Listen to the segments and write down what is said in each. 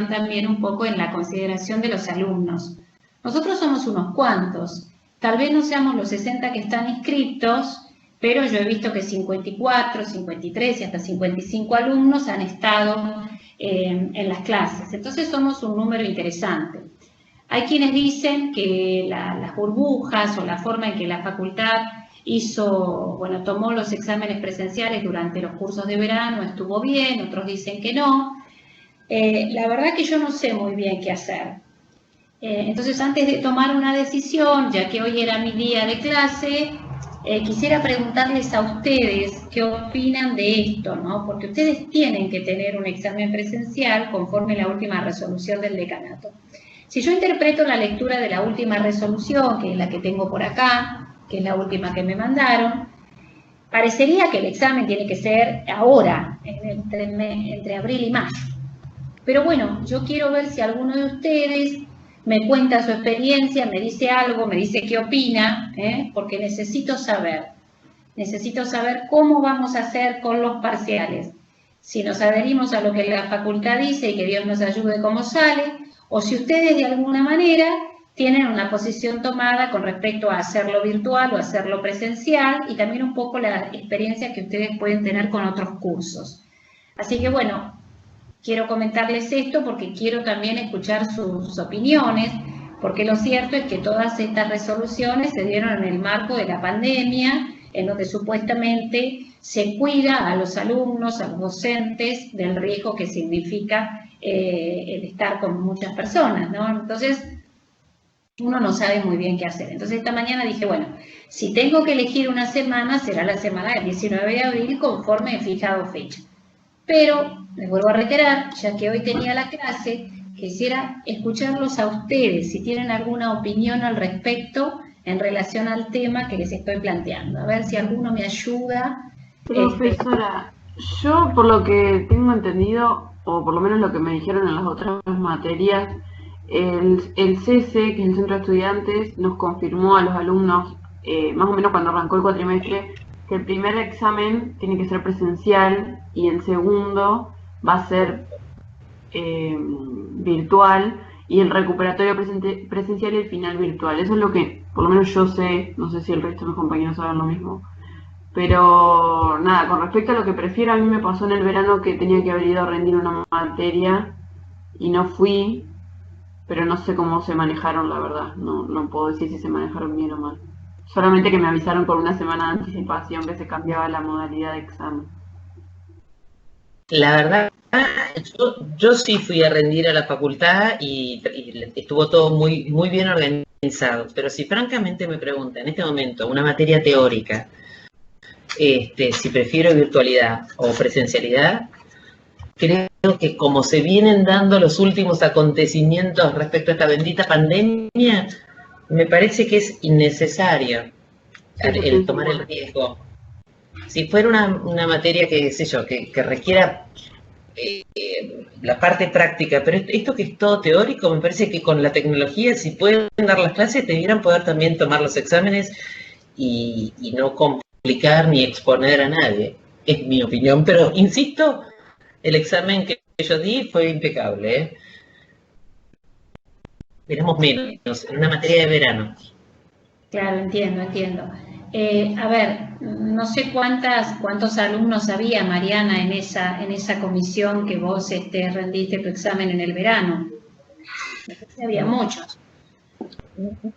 también un poco en la consideración de los alumnos. Nosotros somos unos cuantos, tal vez no seamos los 60 que están inscritos, pero yo he visto que 54, 53 y hasta 55 alumnos han estado en las clases. Entonces somos un número interesante. Hay quienes dicen que las burbujas o la forma en que la facultad tomó los exámenes presenciales durante los cursos de verano estuvo bien, otros dicen que no. La verdad que yo no sé muy bien qué hacer. Entonces, antes de tomar una decisión, ya que hoy era mi día de clase, quisiera preguntarles a ustedes qué opinan de esto, ¿no? Porque ustedes tienen que tener un examen presencial conforme la última resolución del decanato. Si yo interpreto la lectura de la última resolución, que es la que tengo por acá, que es la última que me mandaron, parecería que el examen tiene que ser ahora, entre abril y mayo. Pero bueno, yo quiero ver si alguno de ustedes me cuenta su experiencia, me dice algo, me dice qué opina, porque necesito saber cómo vamos a hacer con los parciales. Si nos adherimos a lo que la facultad dice y que Dios nos ayude cómo sale, o si ustedes de alguna manera tienen una posición tomada con respecto a hacerlo virtual o hacerlo presencial, y también un poco la experiencia que ustedes pueden tener con otros cursos. Así que bueno, quiero comentarles esto porque quiero también escuchar sus opiniones, porque lo cierto es que todas estas resoluciones se dieron en el marco de la pandemia, en donde supuestamente se cuida a los alumnos, a los docentes, del riesgo que significa el estar con muchas personas, ¿no? Entonces, uno no sabe muy bien qué hacer. Entonces, esta mañana dije, bueno, si tengo que elegir una semana, será la semana del 19 de abril, conforme he fijado fecha. Pero, les vuelvo a reiterar, ya que hoy tenía la clase, quisiera escucharlos a ustedes, si tienen alguna opinión al respecto en relación al tema que les estoy planteando. A ver si alguno me ayuda. Profesora, yo por lo que tengo entendido, o por lo menos lo que me dijeron en las otras materias, el CESE, que es el Centro de Estudiantes, nos confirmó a los alumnos, más o menos cuando arrancó el cuatrimestre, que el primer examen tiene que ser presencial y el segundo va a ser virtual, y el recuperatorio presencial y el final virtual. Eso es lo que por lo menos yo sé, no sé si el resto de mis compañeros saben lo mismo. Pero nada, con respecto a lo que prefiero, a mí me pasó en el verano que tenía que haber ido a rendir una materia y no fui, pero no sé cómo se manejaron, la verdad. No puedo decir si se manejaron bien o mal. Solamente que me avisaron con una semana de anticipación que se cambiaba la modalidad de examen. La verdad, yo sí fui a rendir a la facultad y estuvo todo muy bien organizado. Pero si francamente me preguntan en este momento una materia teórica, si prefiero virtualidad o presencialidad, creo que como se vienen dando los últimos acontecimientos respecto a esta bendita pandemia, me parece que es innecesario el tomar el riesgo. Si fuera una materia que, sé yo, que requiera la parte práctica, pero esto que es todo teórico, me parece que con la tecnología, si pueden dar las clases, debieran poder también tomar los exámenes y no complicar ni exponer a nadie. Es mi opinión, pero insisto, el examen que yo di fue impecable. Éramos menos, en una materia de verano. Claro, entiendo. A ver, no sé cuántos alumnos había, Mariana, en esa comisión que vos rendiste tu examen en el verano. Había muchos.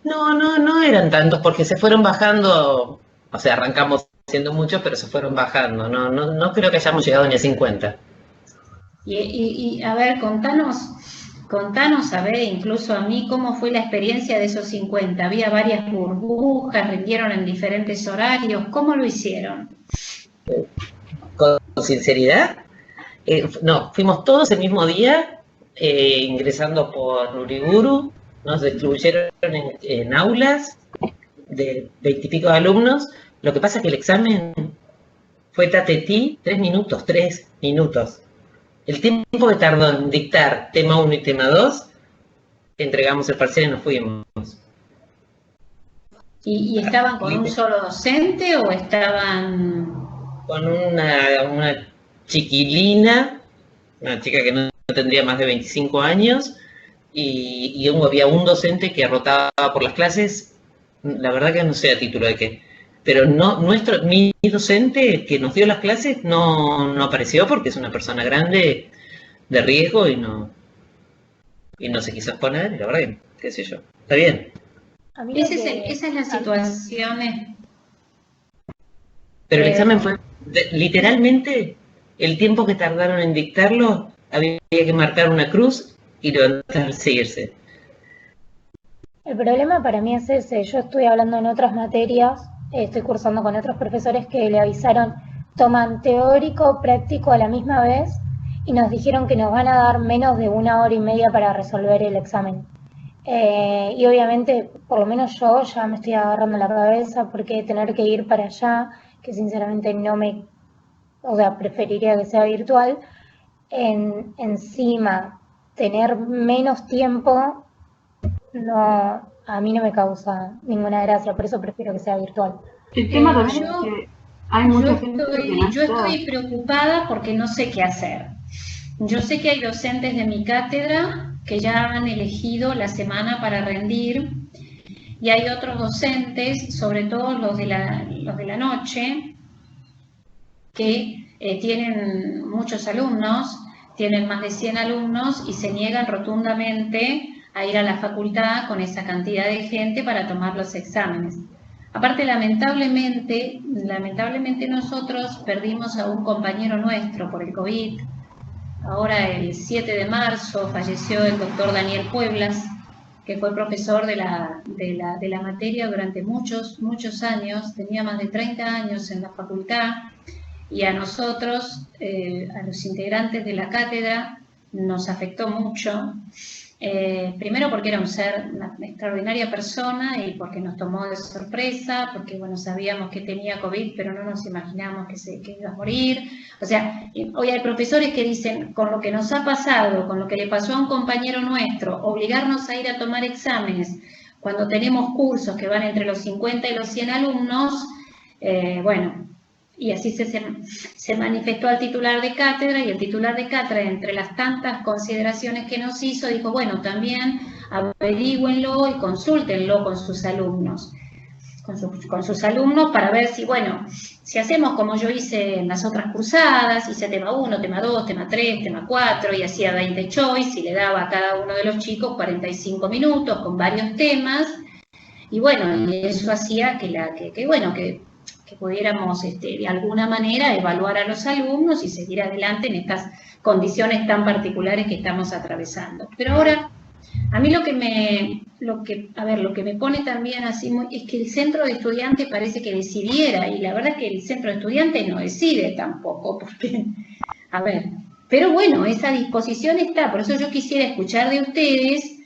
No eran tantos, porque se fueron bajando, o sea, arrancamos siendo muchos, pero se fueron bajando. No creo que hayamos llegado ni a 50. Y a ver, contanos, a ver, incluso a mí, ¿cómo fue la experiencia de esos 50? ¿Había varias burbujas? ¿Rindieron en diferentes horarios? ¿Cómo lo hicieron? Con sinceridad, no, fuimos todos el mismo día, ingresando por Uriburu, nos distribuyeron en aulas de 20 y pico de alumnos. Lo que pasa es que el examen fue tatetí, 3 minutos. El tiempo que tardó en dictar tema 1 y tema 2, entregamos el parcial y nos fuimos. ¿Y estaban con un solo docente o estaban...? Con una chiquilina, una chica que no tendría más de 25 años, y había un docente que rotaba por las clases, la verdad que no sé a título de qué, pero no, mi docente que nos dio las clases no apareció porque es una persona grande de riesgo y no se quiso exponer, y la verdad que, qué sé yo, está bien. Esa es la situación. Pero el examen fue, literalmente, el tiempo que tardaron en dictarlo, había que marcar una cruz y levantar, seguirse. El problema para mí es ese. Yo estoy hablando en otras materias, estoy cursando con otros profesores que le avisaron, toman teórico, práctico a la misma vez, y nos dijeron que nos van a dar menos de 1 hora y media para resolver el examen. Y obviamente, por lo menos yo ya me estoy agarrando la cabeza porque tener que ir para allá, que sinceramente preferiría que sea virtual, encima tener menos tiempo, a mí no me causa ninguna gracia, por eso prefiero que sea virtual. El tema también es que hay mucha gente que no yo estoy preocupada porque no sé qué hacer. Yo sé que hay docentes de mi cátedra que ya han elegido la semana para rendir, y hay otros docentes, sobre todo los de la noche, que tienen muchos alumnos, tienen más de 100 alumnos y se niegan rotundamente a ir a la facultad con esa cantidad de gente para tomar los exámenes. Aparte, lamentablemente nosotros perdimos a un compañero nuestro por el COVID. Ahora, el 7 de marzo, falleció el doctor Daniel Pueblas, que fue profesor de la materia durante muchos años, tenía más de 30 años en la facultad, y a nosotros, a los integrantes de la cátedra, nos afectó mucho. Primero porque era una extraordinaria persona y porque nos tomó de sorpresa, porque bueno, sabíamos que tenía COVID, pero no nos imaginamos que iba a morir. O sea, hoy hay profesores que dicen, con lo que nos ha pasado, con lo que le pasó a un compañero nuestro, obligarnos a ir a tomar exámenes cuando tenemos cursos que van entre los 50 y los 100 alumnos, bueno, y así se manifestó al titular de cátedra, y el titular de cátedra, entre las tantas consideraciones que nos hizo, dijo, bueno, también averígüenlo y consúltenlo con sus alumnos, con sus alumnos para ver si, bueno, si hacemos como yo hice en las otras cursadas, hice tema 1, tema 2, tema 3, tema 4, y hacía 20 choice, y le daba a cada uno de los chicos 45 minutos con varios temas, y bueno, eso hacía que pudiéramos de alguna manera evaluar a los alumnos y seguir adelante en estas condiciones tan particulares que estamos atravesando. Pero ahora, a mí lo que me pone también así es que el centro de estudiantes parece que decidiera, y la verdad es que el centro de estudiantes no decide tampoco, porque, pero bueno, esa disposición está, por eso yo quisiera escuchar de ustedes,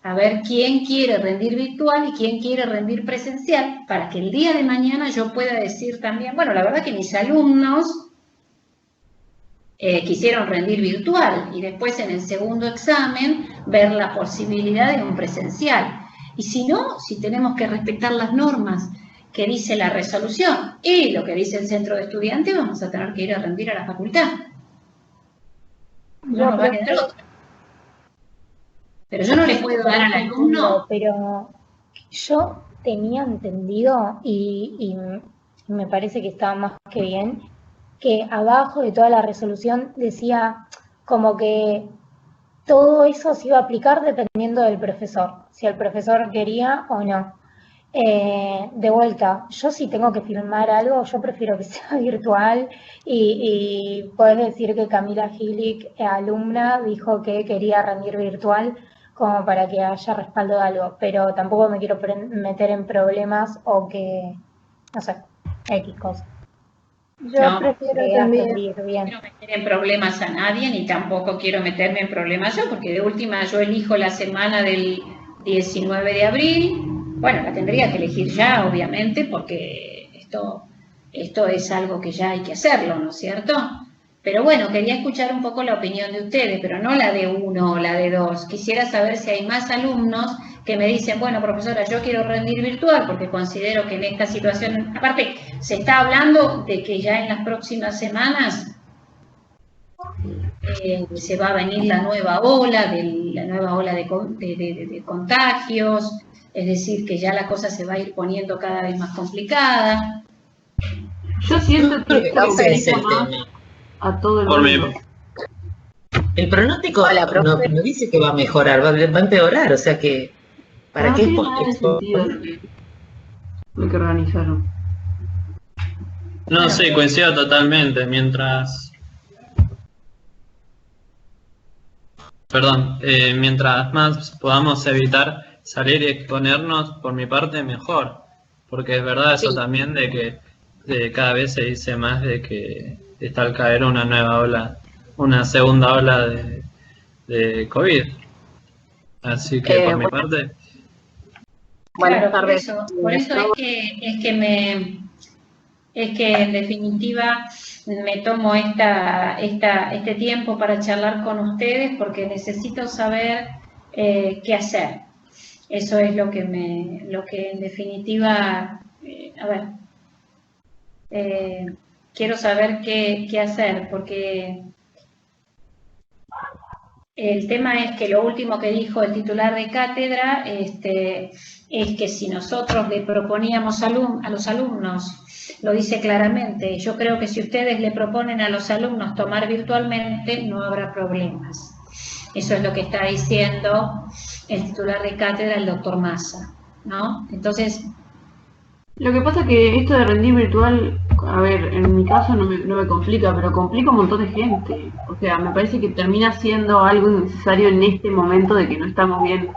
a ver quién quiere rendir virtual y quién quiere rendir presencial, para que el día de mañana yo pueda decir también, bueno, la verdad que mis alumnos quisieron rendir virtual, y después en el segundo examen ver la posibilidad de un presencial. Y si no, si tenemos que respetar las normas que dice la resolución y lo que dice el centro de estudiantes, vamos a tener que ir a rendir a la facultad. No nos va a quedar otra. Pero yo no le puedo dar al alumno. Pero yo tenía entendido, y me parece que estaba más que bien, que abajo de toda la resolución decía como que todo eso se iba a aplicar dependiendo del profesor, si el profesor quería o no. De vuelta, yo si tengo que filmar algo, yo prefiero que sea virtual, y podés decir que Camila Gilic, alumna, dijo que quería rendir virtual como para que haya respaldo de algo, pero tampoco me quiero meter en problemas o que, no sé, X cosas. Yo prefiero también, no quiero meter en problemas a nadie, ni tampoco quiero meterme en problemas yo, porque de última yo elijo la semana del 19 de abril, bueno, la tendría que elegir ya, obviamente, porque esto es algo que ya hay que hacerlo, ¿no es cierto? Pero bueno, quería escuchar un poco la opinión de ustedes, pero no la de uno o la de dos. Quisiera saber si hay más alumnos que me dicen, bueno, profesora, yo quiero rendir virtual porque considero que en esta situación, aparte, se está hablando de que ya en las próximas semanas se va a venir la nueva ola de contagios, es decir, que ya la cosa se va a ir poniendo cada vez más complicada. Yo siento que Ese es el más tema. a todo el Por mundo. mí. El pronóstico Hola, profe. no dice que va a mejorar, va a empeorar, o sea que ¿para No qué tiene nada de sentido lo que organizaron. No, sí, coincido totalmente. Mientras más podamos evitar salir y exponernos, por mi parte, mejor. Porque es verdad eso Sí. también de que cada vez se dice más de que está al caer una nueva ola, una segunda ola de COVID. Así que por mi parte, Buenas Claro, tardes. por eso es que en definitiva me tomo este tiempo para charlar con ustedes porque necesito saber qué hacer. Eso es lo que en definitiva, quiero saber qué hacer, porque el tema es que lo último que dijo el titular de cátedra es que si nosotros le proponíamos a los alumnos, lo dice claramente, yo creo que si ustedes le proponen a los alumnos tomar virtualmente, no habrá problemas. Eso es lo que está diciendo el titular de cátedra, el doctor Massa, ¿no? Entonces, Lo que pasa es que esto de rendir virtual, a ver, en mi caso no me complica, pero complica un montón de gente. O sea, me parece que termina siendo algo innecesario en este momento de que no estamos bien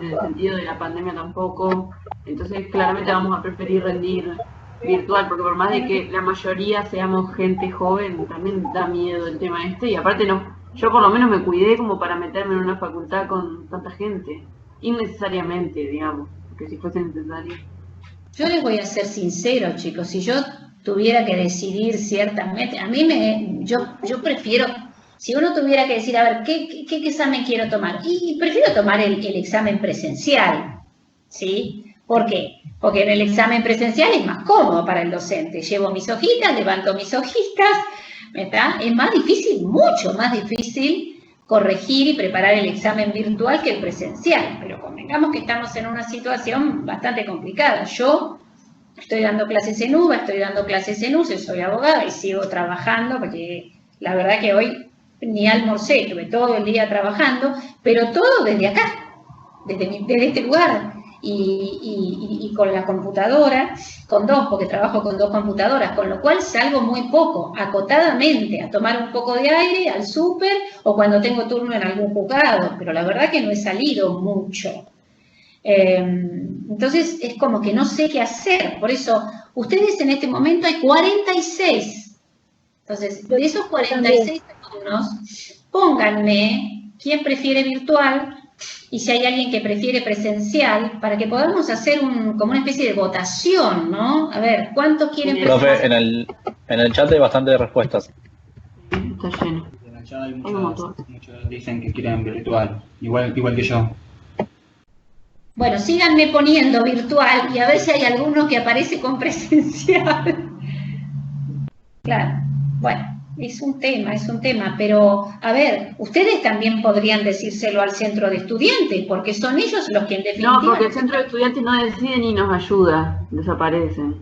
en el sentido de la pandemia tampoco. Entonces, claramente vamos a preferir rendir virtual, porque por más de que la mayoría seamos gente joven, también da miedo el tema este. Y aparte, yo por lo menos me cuidé como para meterme en una facultad con tanta gente. Innecesariamente, digamos, porque si fuese necesario. yo les voy a ser sincero, chicos, si yo tuviera que decidir ciertamente, yo prefiero, si uno tuviera que decir, a ver, ¿qué examen quiero tomar? Y prefiero tomar el examen presencial, ¿sí? ¿Por qué? Porque en el examen presencial es más cómodo para el docente. Llevo mis hojitas, levanto mis hojitas, ¿verdad? Es más difícil, mucho más difícil corregir y preparar el examen virtual que el presencial, pero convengamos que estamos en una situación bastante complicada. Yo estoy dando clases en UBA, estoy dando clases en UCE, soy abogada y sigo trabajando porque la verdad que hoy ni almorcé, estuve todo el día trabajando, pero todo desde acá, desde este lugar. Y con la computadora, porque trabajo con 2 computadoras, con lo cual salgo muy poco, acotadamente, a tomar un poco de aire, al súper, o cuando tengo turno en algún juzgado, pero la verdad que no he salido mucho. Entonces es como que no sé qué hacer, por eso ustedes en este momento hay 46. Entonces, de esos 46 alumnos, pónganme quién prefiere virtual y si hay alguien que prefiere presencial, para que podamos hacer como una especie de votación, ¿no? A ver, ¿cuántos quieren presencial? Profe, en el chat hay bastantes respuestas. Está lleno. En el chat hay muchos dicen que quieren virtual, igual que yo. Bueno, síganme poniendo virtual y a ver si hay alguno que aparece con presencial. Claro, bueno, es un tema, pero a ver, ustedes también podrían decírselo al centro de estudiantes, porque son ellos los que en definitiva... No, porque el centro de estudiantes no decide ni nos ayuda, desaparecen.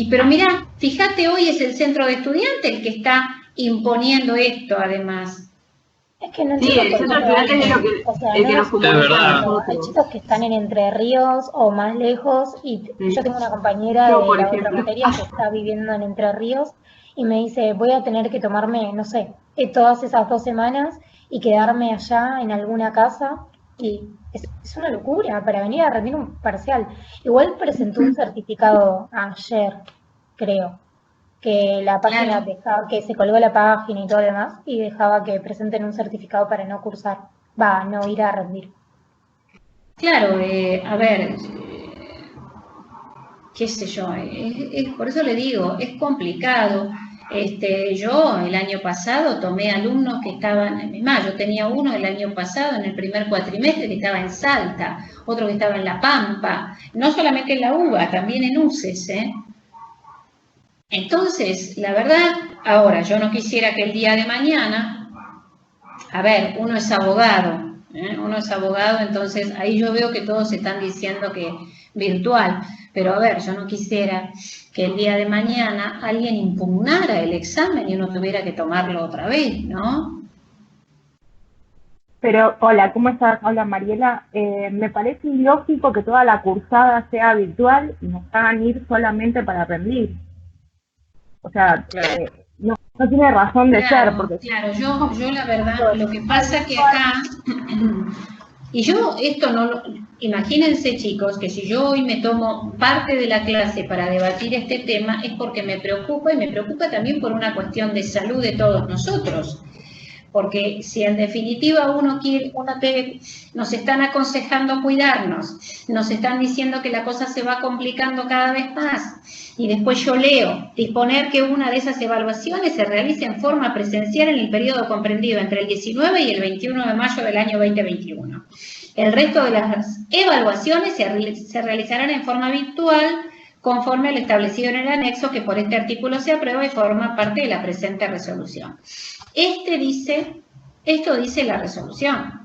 Pero mirá, fíjate, hoy es el centro de estudiantes el que está imponiendo esto, además. Es que no Sí, entiendo el por centro de qué estudiantes es el que nos Es comunica verdad. a nosotros. hay chicos que están en Entre Ríos o más lejos y Sí. yo tengo una compañera Yo, de por la otra ejemplo. materia que está viviendo en Entre Ríos y me dice, voy a tener que tomarme, no sé, todas esas 2 semanas y quedarme allá en alguna casa y es una locura para venir a rendir un parcial. Igual presentó un certificado ayer, creo, que la página Claro. dejaba, que se colgó la página y todo lo demás y dejaba que presenten un certificado para no cursar, no ir a rendir. Claro, a ver, qué sé yo, por eso le digo, es complicado. Yo el año pasado tomé alumnos que estaban, yo tenía uno el año pasado en el primer cuatrimestre que estaba en Salta, otro que estaba en La Pampa, no solamente en la UBA, también en UCES, Entonces, la verdad, ahora yo no quisiera que el día de mañana a ver, uno es abogado, uno es abogado, entonces ahí yo veo que todos están diciendo que virtual, pero a ver, yo no quisiera que el día de mañana alguien impugnara el examen y uno tuviera que tomarlo otra vez, ¿no? Pero, hola, ¿cómo estás? Hola, Mariela. Me parece ilógico que toda la cursada sea virtual y nos hagan ir solamente para rendir. O sea, no tiene razón de ser. Porque claro, yo la verdad, lo que pasa que acá, y yo esto no lo, imagínense chicos, que si yo hoy me tomo parte de la clase para debatir este tema es porque me preocupa y me preocupa también por una cuestión de salud de todos nosotros. Porque si en definitiva nos están aconsejando cuidarnos, nos están diciendo que la cosa se va complicando cada vez más, y después yo leo disponer que una de esas evaluaciones se realice en forma presencial en el periodo comprendido entre el 19 y el 21 de mayo del año 2021. El resto de las evaluaciones se realizarán en forma virtual, conforme al establecido en el anexo que por este artículo se aprueba y forma parte de la presente resolución. Esto dice la resolución.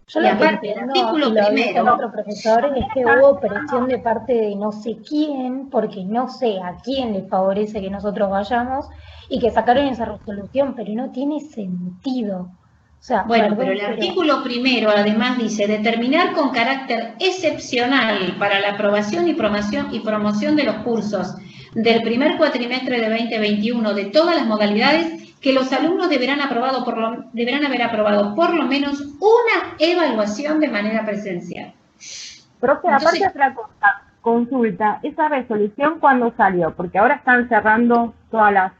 Yo lo que entiendo, y lo dice el otro profesor, es que hubo presión de parte de no sé quién, porque no sé a quién le favorece que nosotros vayamos, y que sacaron esa resolución, pero no tiene sentido. O sea, bueno, pero el artículo primero además dice determinar con carácter excepcional para la aprobación y promoción de los cursos del primer cuatrimestre de 2021 de todas las modalidades que los alumnos deberán haber aprobado por lo menos una evaluación de manera presencial. Profe, aparte otra cosa, consulta, ¿esa resolución cuándo salió? Porque ahora están cerrando todas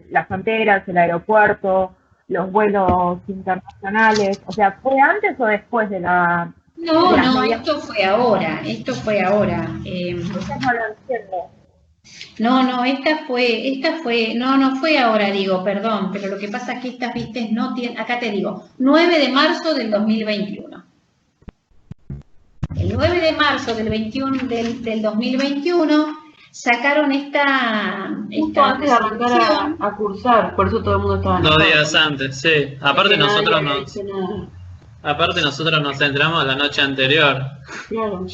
las fronteras, el aeropuerto, los vuelos internacionales, o sea, ¿fue antes o después de la...? No, esto fue ahora. No lo entiendo. No fue ahora, perdón, pero lo que pasa es que estas vistas no tienen, acá te digo, 9 de marzo del 2021. El 9 de marzo del 2021 sacaron esta antes de arrancar a cursar, por eso todo el mundo estaba... 2 días antes, sí. Aparte nosotros nos entramos la noche anterior. Claro.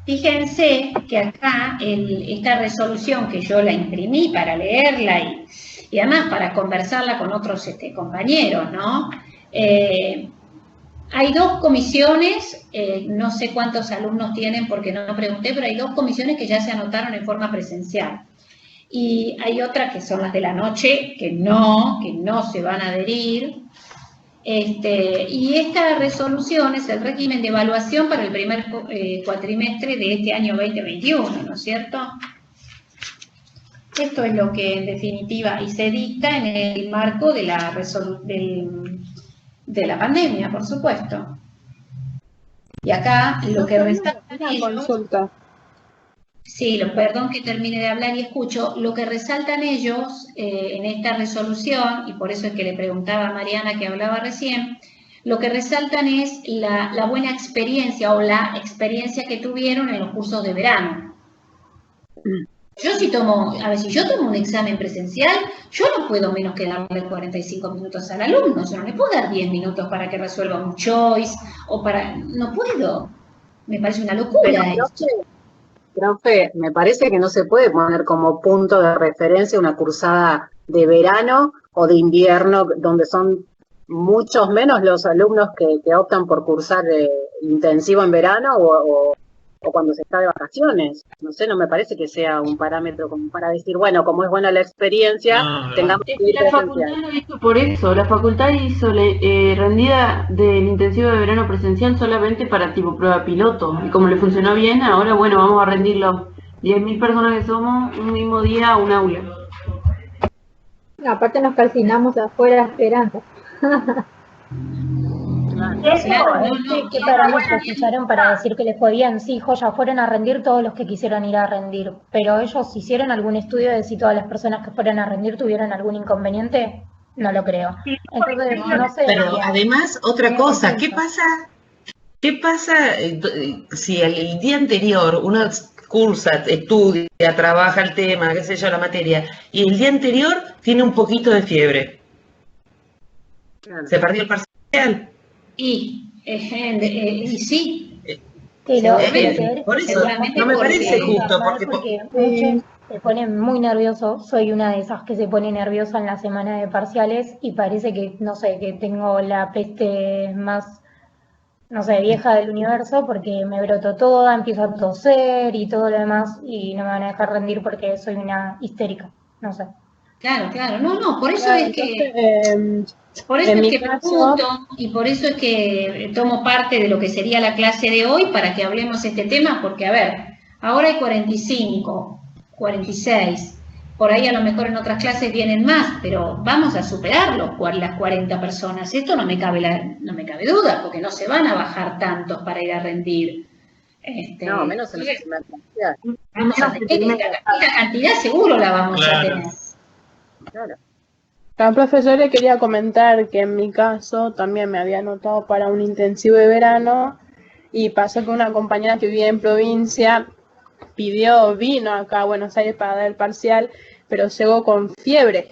Fíjense que acá esta resolución que yo la imprimí para leerla y además para conversarla con otros compañeros, ¿no? Hay 2 comisiones, no sé cuántos alumnos tienen porque no pregunté, pero hay 2 comisiones que ya se anotaron en forma presencial. Y hay otras que son las de la noche, que no se van a adherir. Y esta resolución es el régimen de evaluación para el primer cuatrimestre de este año 2021, ¿no es cierto? Esto es lo que en definitiva y se dicta en el marco de la pandemia, por supuesto. Y acá lo que resaltan ellos, perdón que termine de hablar y escucho, lo que resaltan ellos en esta resolución, y por eso es que le preguntaba a Mariana que hablaba recién, lo que resaltan es la buena experiencia o la experiencia que tuvieron en los cursos de verano. Si yo tomo un examen presencial, yo no puedo menos que darle 45 minutos al alumno, yo no le puedo dar 10 minutos para que resuelva un choice, no puedo, me parece una locura esto. Profe, me parece que no se puede poner como punto de referencia una cursada de verano o de invierno, donde son muchos menos los alumnos que optan por cursar intensivo en verano o cuando se está de vacaciones. No sé, no me parece que sea un parámetro como para decir, bueno, como es buena la experiencia, tengamos que ir la facultad lo hizo por eso, la facultad hizo rendida del intensivo de verano presencial solamente para tipo prueba piloto, y como le funcionó bien, ahora bueno, vamos a rendir los 10.000 personas que somos un mismo día a un aula. Aparte nos calcinamos afuera esperando. ¿Qué parámetros usaron para decir que les podían? Sí, joya, fueron a rendir todos los que quisieron ir a rendir, pero ellos hicieron algún estudio de si todas las personas que fueron a rendir tuvieron algún inconveniente, no lo creo. Entonces, no sé. Pero además, otra cosa, ¿qué pasa si el día anterior uno cursa, estudia, trabaja el tema, qué sé yo, la materia, y el día anterior tiene un poquito de fiebre? Se perdió el parcial. Y sí, Pero Por eso, seguramente no me porque- parece justo, porque muchos se ponen muy nerviosos. Soy una de esas que se pone nerviosa en la semana de parciales y parece que, no sé, que tengo la peste más, no sé, vieja del universo porque me broto toda, empiezo a toser y todo lo demás y no me van a dejar rendir porque soy una histérica, no sé. claro, no, por eso Claro, es que... entonces, Por eso en es mi que caso, pregunto y por eso es que tomo parte de lo que sería la clase de hoy para que hablemos este tema, porque a ver, ahora hay 45, 46, por ahí a lo mejor en otras clases vienen más, pero vamos a superar las 40 personas. Esto no me cabe duda, porque no se van a bajar tantos para ir a rendir. No, menos en la entonces, primera parcial. vamos a tener esta cantidad seguro la vamos a tener. Claro. al profesor le quería comentar que en mi caso también me había anotado para un intensivo de verano y pasó que una compañera que vivía en provincia vino acá a Buenos Aires para dar el parcial, pero llegó con fiebre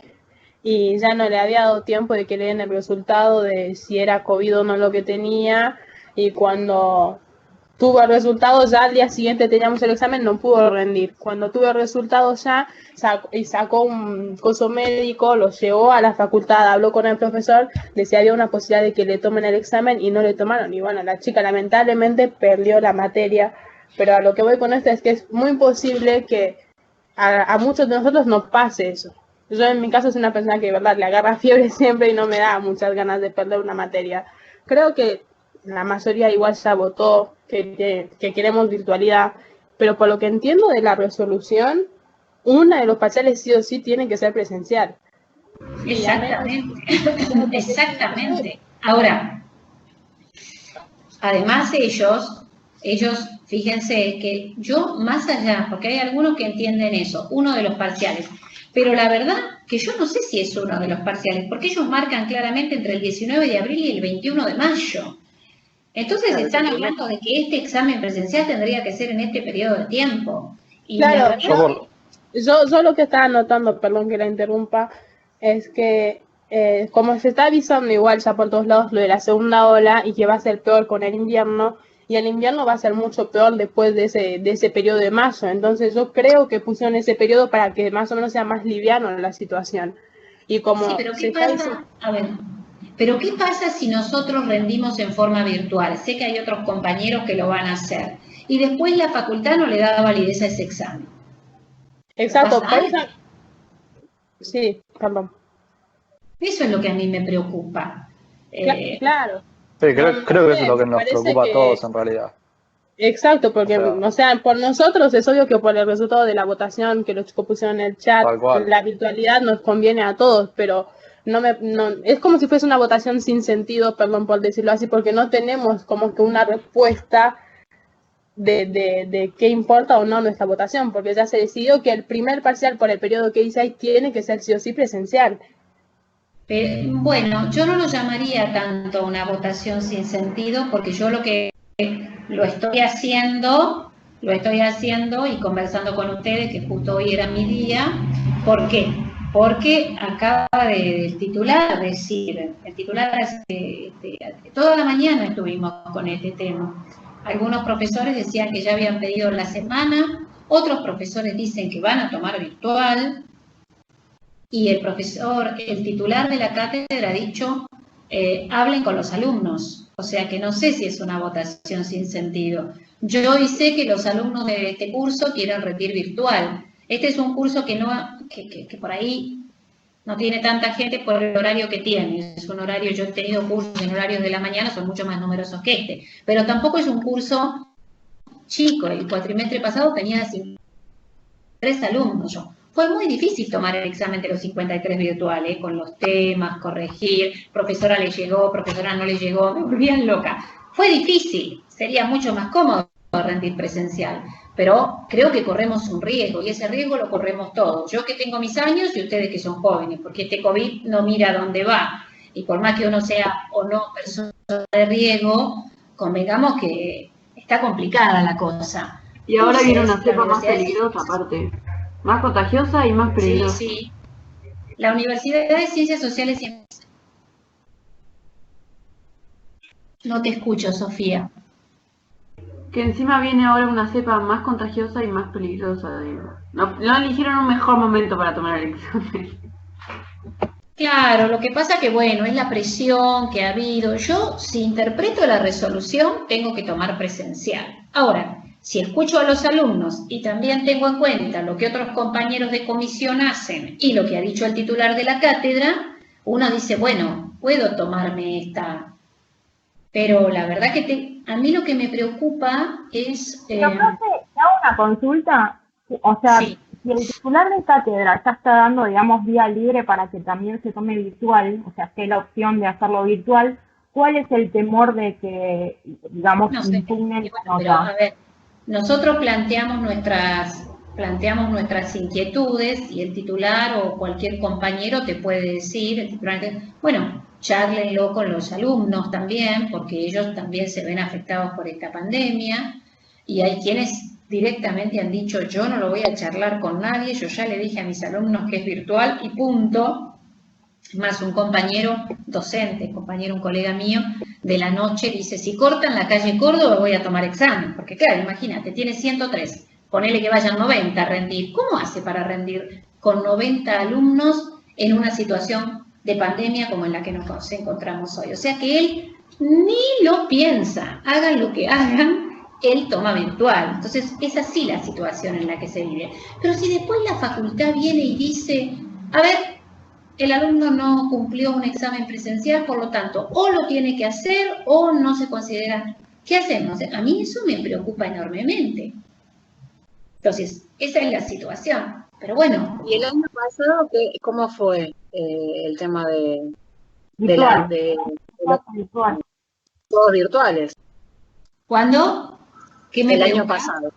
y ya no le había dado tiempo de que le den el resultado de si era COVID o no lo que tenía, y cuando tuvo el resultado ya al día siguiente teníamos el examen, no pudo rendir. Cuando tuvo el resultado ya sacó un coso médico, lo llevó a la facultad, habló con el profesor, decía había una posibilidad de que le tomen el examen y no le tomaron. Y bueno, la chica lamentablemente perdió la materia, pero a lo que voy con esto es que es muy posible que a muchos de nosotros nos pase eso. Yo en mi caso soy una persona que de verdad le agarra fiebre siempre y no me da muchas ganas de perder una materia. Creo que la mayoría igual ya votó que queremos virtualidad, pero por lo que entiendo de la resolución, una de los parciales sí o sí tiene que ser presencial. Exactamente, exactamente. Ahora, además ellos, fíjense que yo más allá, porque hay algunos que entienden eso, uno de los parciales, pero la verdad que yo no sé si es uno de los parciales, porque ellos marcan claramente entre el 19 de abril y el 21 de mayo. Entonces están hablando de que este examen presencial tendría que ser en este periodo de tiempo. Y claro, Yo yo lo que estaba notando, perdón que la interrumpa, es que como se está avisando igual ya por todos lados lo de la segunda ola y que va a ser peor con el invierno, y el invierno va a ser mucho peor después de ese periodo de mayo. Entonces yo creo que pusieron ese periodo para que más o menos sea más liviano la situación. Y como sí, pero ¿qué pasa? A ver, pero ¿qué pasa si nosotros rendimos en forma virtual? Sé que hay otros compañeros que lo van a hacer. Y después la facultad no le da validez a ese examen. Exacto. Sí, perdón. Eso es lo que a mí me preocupa. Claro. Sí, creo que eso es lo que nos preocupa a todos en realidad. Exacto, porque, o sea, por nosotros es obvio que por el resultado de la votación que los chicos pusieron en el chat, la virtualidad nos conviene a todos, pero no es como si fuese una votación sin sentido, perdón por decirlo así, porque no tenemos como que una respuesta de qué importa o no nuestra votación, porque ya se decidió que el primer parcial por el periodo que dice ahí tiene que ser sí o sí presencial. Bueno, yo no lo llamaría tanto una votación sin sentido, porque yo lo estoy haciendo y conversando con ustedes, que justo hoy era mi día. ¿Por qué? Porque acaba el titular decir, toda la mañana estuvimos con este tema. Algunos profesores decían que ya habían pedido la semana, otros profesores dicen que van a tomar virtual, y el titular de la cátedra ha dicho, hablen con los alumnos, o sea que no sé si es una votación sin sentido. Yo hoy sé que los alumnos de este curso quieren rendir virtual. Este es un curso que por ahí no tiene tanta gente por el horario que tiene. Es un horario, yo he tenido cursos en horarios de la mañana, son mucho más numerosos que este, pero tampoco es un curso chico. El cuatrimestre pasado tenía 53 alumnos yo. Fue muy difícil tomar el examen de los 53 virtuales, con los temas, corregir, profesora le llegó, profesora no le llegó, me volvían loca. Fue difícil, sería mucho más cómodo rendir presencial, pero creo que corremos un riesgo, y ese riesgo lo corremos todos. Yo que tengo mis años y ustedes que son jóvenes, porque este COVID no mira dónde va, y por más que uno sea o no persona de riesgo, convengamos que está complicada la cosa. Y ahora viene una cepa más peligrosa aparte. Más contagiosa y más peligrosa. Sí, sí. La Universidad de Ciencias Sociales y No te escucho, Sofía. Que encima viene ahora una cepa más contagiosa y más peligrosa. Digo. No eligieron un mejor momento para tomar el examen. Claro, lo que pasa que, bueno, es la presión que ha habido. Yo, si interpreto la resolución, tengo que tomar presencial. Ahora, si escucho a los alumnos y también tengo en cuenta lo que otros compañeros de comisión hacen y lo que ha dicho el titular de la cátedra, uno dice, bueno, puedo tomarme esta. Pero la verdad que a mí lo que me preocupa es... Pero, profe, ¿te hago una consulta? O sea, sí. Si el titular de cátedra ya está dando, digamos, vía libre para que también se tome virtual, o sea, esté la opción de hacerlo virtual, ¿cuál es el temor de que, digamos, No sé, impugnen la pero, nota? a ver, nosotros planteamos nuestras inquietudes y el titular o cualquier compañero te puede decir, el titular, bueno, chárlenlo con los alumnos también, porque ellos también se ven afectados por esta pandemia, y hay quienes directamente han dicho, yo no lo voy a charlar con nadie, yo ya le dije a mis alumnos que es virtual y punto. Más un compañero docente, un colega mío, de la noche dice, si cortan la calle Córdoba voy a tomar examen, porque claro, imagínate, tiene 103, ponele que vayan 90 a rendir, ¿cómo hace para rendir con 90 alumnos en una situación de pandemia como en la que nos encontramos hoy? O sea que él ni lo piensa, hagan lo que hagan, él toma virtual. Entonces es así la situación en la que se vive. Pero si después la facultad viene y dice, a ver, el alumno no cumplió un examen presencial, por lo tanto, o lo tiene que hacer o no se considera. ¿Qué hacemos? A mí eso me preocupa enormemente. Entonces, esa es la situación. Pero bueno. ¿Y el año pasado cómo fue el tema de todos virtuales? ¿Cuándo? ¿Qué me el pregunta? año pasado.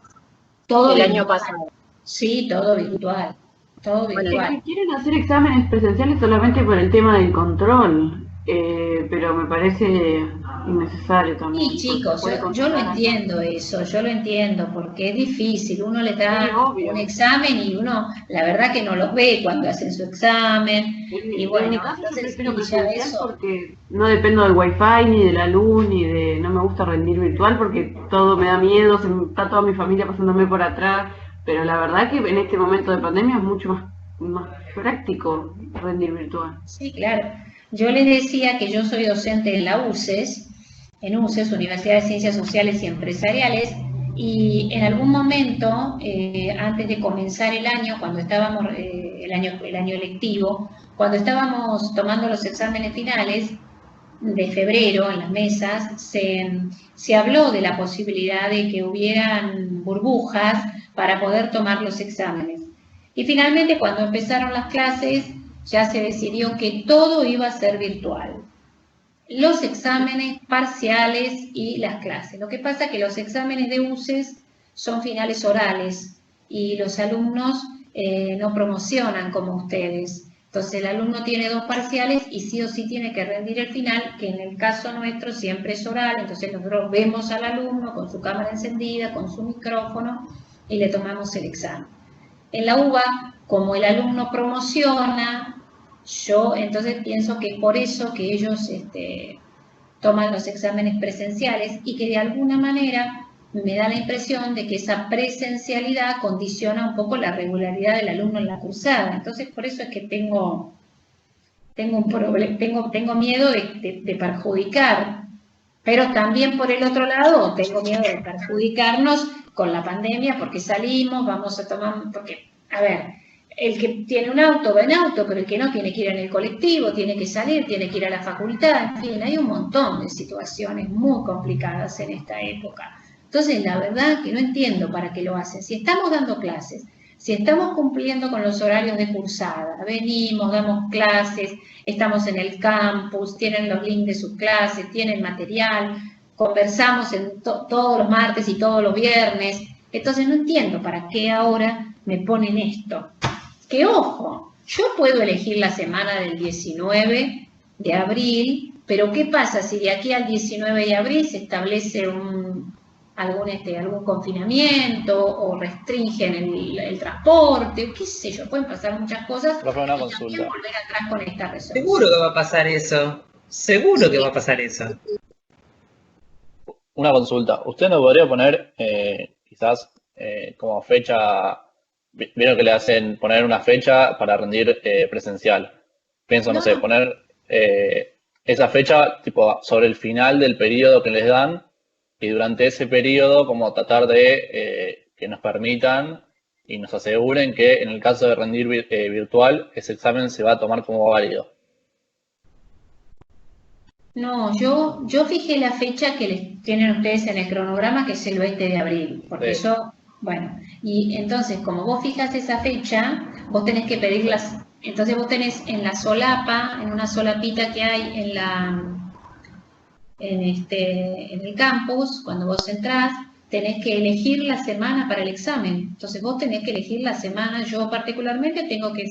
Todo el virtual. Año pasado. Sí, todo virtual. Todo virtual. Bueno, quieren hacer exámenes presenciales solamente por el tema del control, pero me parece innecesario también. Sí, chicos, yo lo entiendo eso, yo lo entiendo, porque es difícil, uno le da un examen y uno, la verdad que no los ve cuando hacen su examen, y bueno, en mi caso entonces yo prefiero ya presencial eso. porque no dependo del wifi, ni de la luz, ni de, no me gusta rendir virtual porque todo me da miedo, está toda mi familia pasándome por atrás, pero la verdad que en este momento de pandemia es mucho más práctico rendir virtual. Sí, claro. Yo les decía que yo soy docente en la UCES, Universidad de Ciencias Sociales y Empresariales, y en algún momento, antes de comenzar el año, cuando estábamos, el año lectivo, cuando estábamos tomando los exámenes finales de febrero en las mesas, se habló de la posibilidad de que hubieran burbujas para poder tomar los exámenes. Y finalmente, cuando empezaron las clases, ya se decidió que todo iba a ser virtual. Los exámenes parciales y las clases. Lo que pasa es que los exámenes de UCES son finales orales y los alumnos no promocionan como ustedes. Entonces el alumno tiene 2 parciales y sí o sí tiene que rendir el final, que en el caso nuestro siempre es oral. Entonces nosotros vemos al alumno con su cámara encendida, con su micrófono y le tomamos el examen. En la UBA, como el alumno promociona, yo entonces pienso que es por eso que ellos toman los exámenes presenciales y que de alguna manera me da la impresión de que esa presencialidad condiciona un poco la regularidad del alumno en la cursada. Entonces por eso es que tengo miedo de perjudicar, pero también por el otro lado tengo miedo de perjudicarnos con la pandemia porque salimos, vamos a tomar, porque, a ver, el que tiene un auto va en auto, pero el que no tiene que ir en el colectivo, tiene que salir, tiene que ir a la facultad, en fin, hay un montón de situaciones muy complicadas en esta época. Entonces, la verdad que no entiendo para qué lo hacen. Si estamos dando clases, si estamos cumpliendo con los horarios de cursada, venimos, damos clases, estamos en el campus, tienen los links de sus clases, tienen material, conversamos todos los martes y todos los viernes, entonces no entiendo para qué ahora me ponen esto. Que ojo, yo puedo elegir la semana del 19 de abril, pero ¿qué pasa si de aquí al 19 de abril se establece algún confinamiento o restringen el transporte, qué sé yo, pueden pasar muchas cosas? Profe, una y consulta. también volver atrás con esta resolución. Seguro que va a pasar eso. Seguro que va a pasar eso. una consulta. ¿Usted no podría poner quizás como fecha, vieron que le hacen poner una fecha para rendir presencial? Pienso, no sé, No, poner esa fecha tipo sobre el final del periodo que les dan y durante ese periodo como tratar de que nos permitan y nos aseguren que en el caso de rendir virtual, ese examen se va a tomar como válido. no, yo fijé la fecha que les tienen ustedes en el cronograma, que es el 20 de abril, porque Sí, yo, bueno, y entonces como vos fijas esa fecha, vos tenés que pedirlas, entonces vos tenés en la solapa, en una solapita que hay en el campus, cuando vos entrás, tenés que elegir la semana para el examen. Entonces vos tenés que elegir la semana, yo particularmente tengo que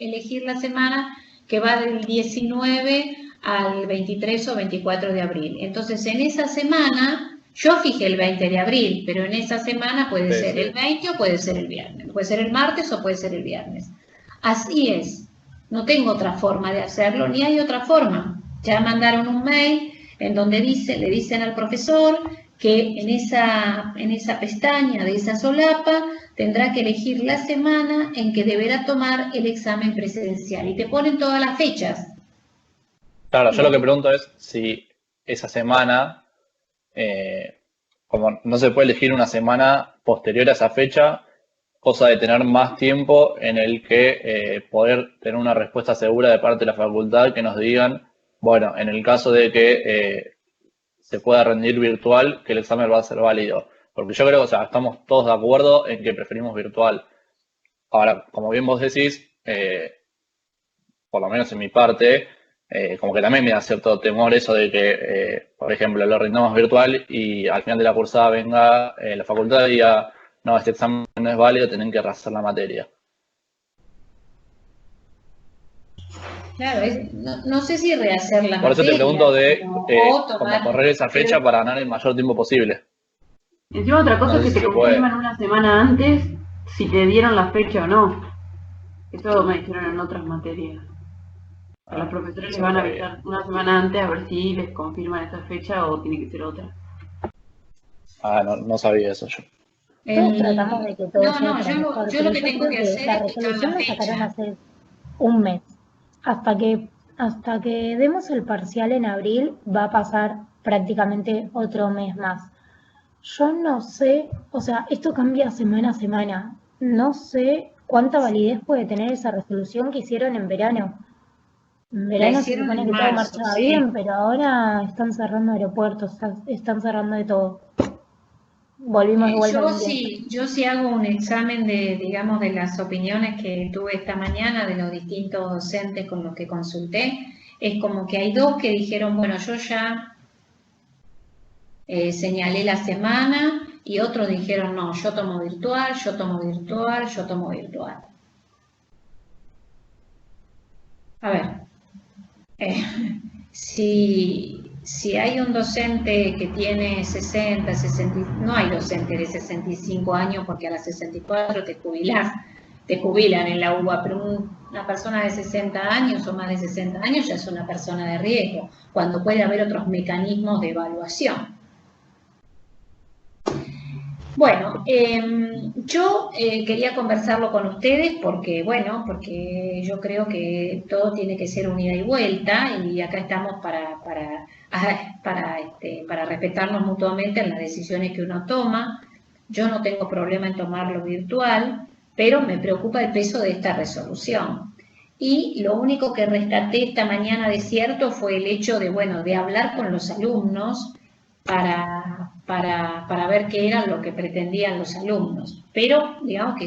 elegir la semana que va del 19 al 23 o 24 de abril. Entonces en esa semana, yo fijé el 20 de abril, pero en esa semana puede sí, ser el sí. 20 o puede ser el viernes, puede ser el martes o puede ser el viernes. Así es, no tengo otra forma de hacerlo, ni hay otra forma. Ya mandaron un mail en donde le dicen al profesor que en esa pestaña de esa solapa tendrá que elegir la semana en que deberá tomar el examen presencial y te ponen todas las fechas. Claro, Y yo lo que vos- pregunto es si esa semana, como no se puede elegir una semana posterior a esa fecha, cosa de tener más tiempo en el que poder tener una respuesta segura de parte de la facultad que nos digan, bueno, en el caso de que se pueda rendir virtual, que el examen va a ser válido. Porque yo creo que, o sea, estamos todos de acuerdo en que preferimos virtual. Ahora, como bien vos decís, por lo menos en mi parte, como que también me da cierto temor eso de que, por ejemplo, lo rindamos virtual y al final de la cursada venga la facultad y diga, no, este examen no es válido, tienen que rehacer la materia. Claro, no sé si rehacer la Por eso te pregunto materia, de pero, o cómo tomar, correr esa fecha pero para ganar el mayor tiempo posible. Encima otra cosa No es sé que si te se puede. confirman una semana antes si te dieron la fecha o no. Eso me dijeron en otras materias. A los profesores les Eso no van a sabía. avisar una semana antes a ver si les confirman esa fecha o tiene que ser otra. No sabía eso yo. Todos tratamos de que todo no, sea para mejor, yo pero lo que yo tengo creo que que hacer la es fijar resolución la la sacaron fecha. hace un mes. Hasta que demos el parcial en abril va a pasar prácticamente otro mes más. Yo no sé, o sea, esto cambia semana a semana. No sé cuánta validez puede tener esa resolución que hicieron en verano. En La verano se hicieron supone en que todo marzo, marchaba sí. bien, pero ahora están cerrando aeropuertos, están cerrando de todo. Volvimos de vuelta al invierno. Yo sí hago un examen digamos, de las opiniones que tuve esta mañana de los distintos docentes con los que consulté. Es como que hay dos que dijeron, bueno, yo ya señalé la semana y otros dijeron, no, yo tomo virtual, yo tomo virtual, yo tomo virtual. A ver, si hay un docente que tiene 60, 60, no hay docente de 65 años porque a las 64 te jubilan en la UBA, pero una persona de 60 años o más de 60 años ya es una persona de riesgo, cuando puede haber otros mecanismos de evaluación. Bueno, yo quería conversarlo con ustedes porque yo creo que todo tiene que ser un ida y vuelta y acá estamos para respetarnos mutuamente en las decisiones que uno toma. Yo no tengo problema en tomarlo virtual, pero me preocupa el peso de esta resolución. Y lo único que rescaté esta mañana de cierto fue el hecho de hablar con los alumnos para ver qué era lo que pretendían los alumnos. Pero, digamos que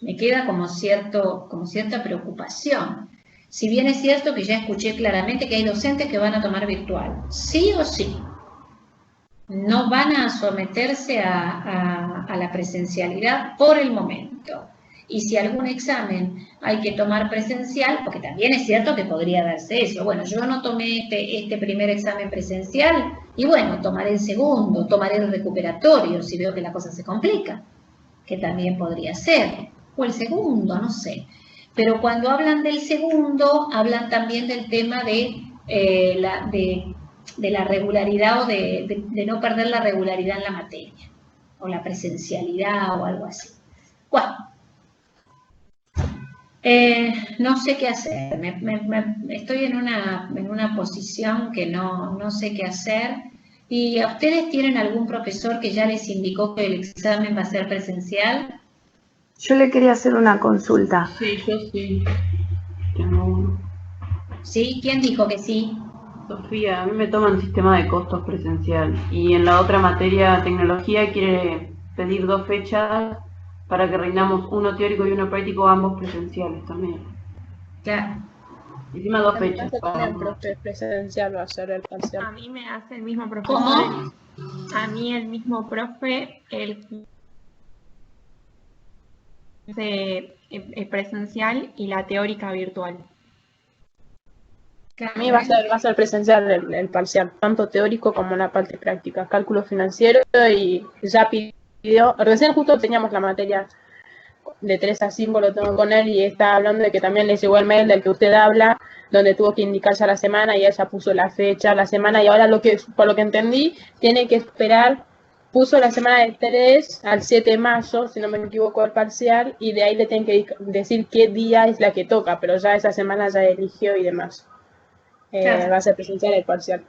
me queda como cierta preocupación. Si bien es cierto que ya escuché claramente que hay docentes que van a tomar virtual, sí o sí, no van a someterse a la presencialidad por el momento. Y si algún examen hay que tomar presencial, porque también es cierto que podría darse eso. Bueno, yo no tomé este primer examen presencial y bueno, tomaré el segundo, tomaré el recuperatorio si veo que la cosa se complica, que también podría ser. O el segundo, no sé. Pero cuando hablan del segundo, hablan también del tema de la regularidad o de no perder la regularidad en la materia, o la presencialidad o algo así. Bueno, no sé qué hacer, estoy en una posición que no sé qué hacer. ¿Y a ustedes tienen algún profesor que ya les indicó que el examen va a ser presencial? Yo le quería hacer una consulta. Sí, yo sí. Tengo uno. ¿Sí? ¿Quién dijo que sí? Sofía, a mí me toman sistema de costos presencial y en la otra materia, tecnología, quiere pedir 2 fechas para que rindamos uno teórico y uno práctico, ambos presenciales también. Claro. Encima 2 fechas. El profe presencial va a ser el parcial. A mí me hace el mismo profesor. ¿Cómo? A mí el mismo profe, el presencial y la teórica virtual. A mí va a ser presencial el parcial, tanto teórico como la parte práctica, cálculo financiero, y ya pidió, recién justo teníamos la materia de 3 a 5, lo tengo con él, y está hablando de que también le llegó el mail del que usted habla, donde tuvo que indicar ya la semana, y ella puso la fecha, la semana, y ahora por lo que entendí, tiene que esperar, puso la semana del 3 al 7 de mayo, si no me equivoco, el parcial, y de ahí le tienen que decir qué día es la que toca, pero ya esa semana ya eligió y demás. Claro. Va a ser presencial el parcial.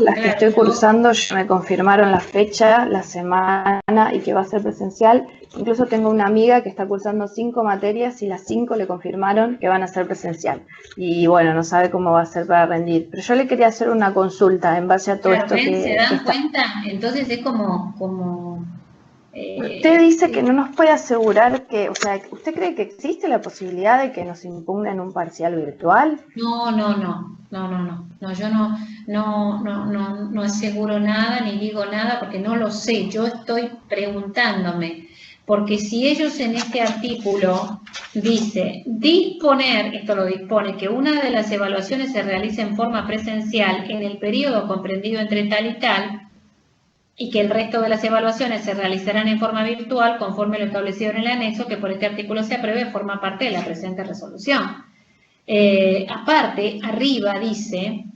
Las que estoy cursando ya me confirmaron la fecha, la semana y que va a ser presencial. Incluso tengo una amiga que está cursando 5 materias y las 5 le confirmaron que van a ser presencial. Y bueno, no sabe cómo va a ser para rendir. Pero yo le quería hacer una consulta en base a todo esto que ¿Se dan está... cuenta? Entonces es como Usted dice que no nos puede asegurar que, o sea, ¿usted cree que existe la posibilidad de que nos impugnen un parcial virtual? No, yo no aseguro nada ni digo nada porque no lo sé, yo estoy preguntándome, porque si ellos en este artículo dice disponer, esto lo dispone, que una de las evaluaciones se realice en forma presencial en el periodo comprendido entre tal y tal, y que el resto de las evaluaciones se realizarán en forma virtual conforme lo establecido en el anexo que por este artículo se apruebe, forma parte de la presente resolución. Aparte, arriba dice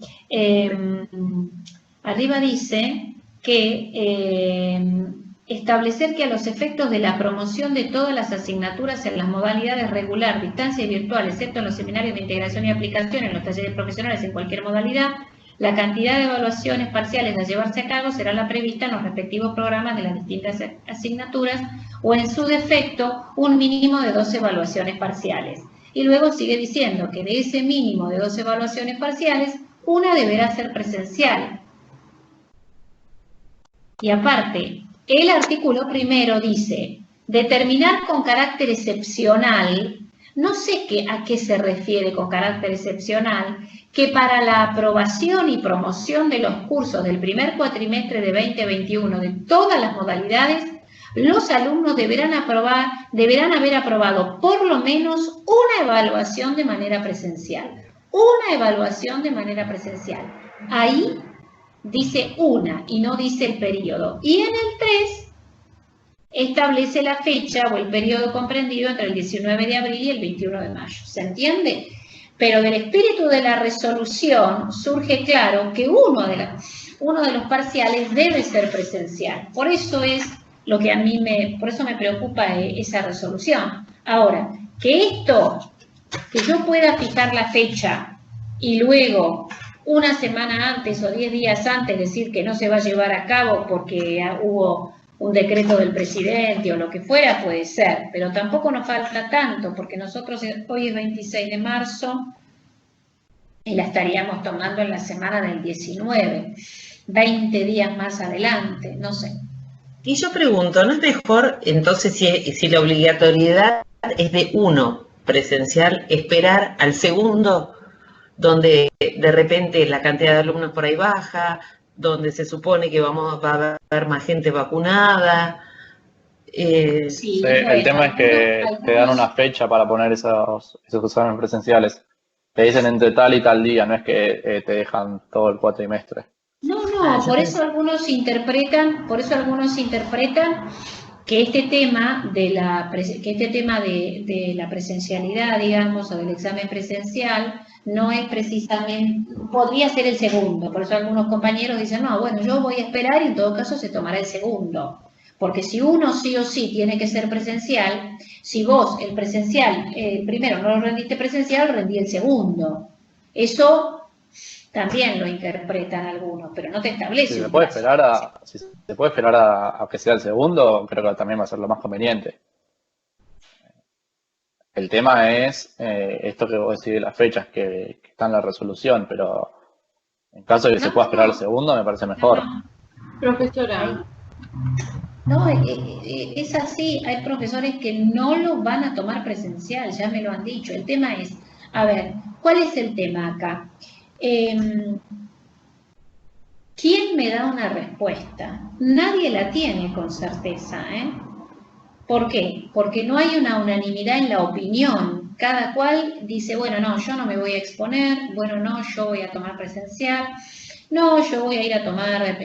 que establecer que a los efectos de la promoción de todas las asignaturas en las modalidades regular, distancia y virtual, excepto en los seminarios de integración y aplicación, en los talleres profesionales en cualquier modalidad, la cantidad de evaluaciones parciales a llevarse a cabo será la prevista en los respectivos programas de las distintas asignaturas o en su defecto un mínimo de 2 evaluaciones parciales. Y luego sigue diciendo que de ese mínimo de 2 evaluaciones parciales, una deberá ser presencial. Y aparte, el artículo primero dice, determinar con carácter excepcional, no sé a qué se refiere con carácter excepcional, que para la aprobación y promoción de los cursos del primer cuatrimestre de 2021 de todas las modalidades, los alumnos deberán haber aprobado por lo menos una evaluación de manera presencial. Una evaluación de manera presencial. Ahí dice una y no dice el periodo. Y en el 3 establece la fecha o el periodo comprendido entre el 19 de abril y el 21 de mayo. ¿Se entiende? Pero del espíritu de la resolución surge claro que uno de los parciales debe ser presencial. Por eso es lo que a mí por eso me preocupa esa resolución. Ahora, que yo pueda fijar la fecha y luego una semana antes o 10 días antes decir que no se va a llevar a cabo porque hubo un decreto del presidente o lo que fuera, puede ser, pero tampoco nos falta tanto, porque nosotros hoy es 26 de marzo y la estaríamos tomando en la semana del 19, 20 días más adelante, no sé. Y yo pregunto, ¿no es mejor entonces si la obligatoriedad es de 1 presencial, esperar al segundo, donde de repente la cantidad de alumnos por ahí baja, donde se supone que va a haber más gente vacunada? Sí, el tema es que te dan una fecha para poner esos exámenes presenciales. Te dicen entre tal y tal día, no es que te dejan todo el cuatrimestre. No, por eso algunos interpretan que este tema de la presencialidad, digamos, o del examen presencial, no es precisamente, podría ser el segundo, por eso algunos compañeros dicen, no, bueno, yo voy a esperar y en todo caso se tomará el segundo, porque si uno sí o sí tiene que ser presencial, si vos el presencial, primero no lo rendiste presencial, rendí el segundo. Eso también lo interpretan algunos, pero no te establece Si se un puede plazo. esperar a que sea el segundo, creo que también va a ser lo más conveniente. El tema es esto que vos decís de las fechas que está en la resolución, pero en caso de que se pueda esperar el segundo, me parece mejor. Profesora, No, es así, hay profesores que no lo van a tomar presencial, ya me lo han dicho. El tema es, a ver, ¿cuál es el tema acá? ¿Quién me da una respuesta? Nadie la tiene con certeza, ¿eh? ¿Por qué? Porque no hay una unanimidad en la opinión. Cada cual dice, bueno, no, yo no me voy a exponer, bueno, no, yo voy a tomar presencial, no, yo voy a ir a tomar,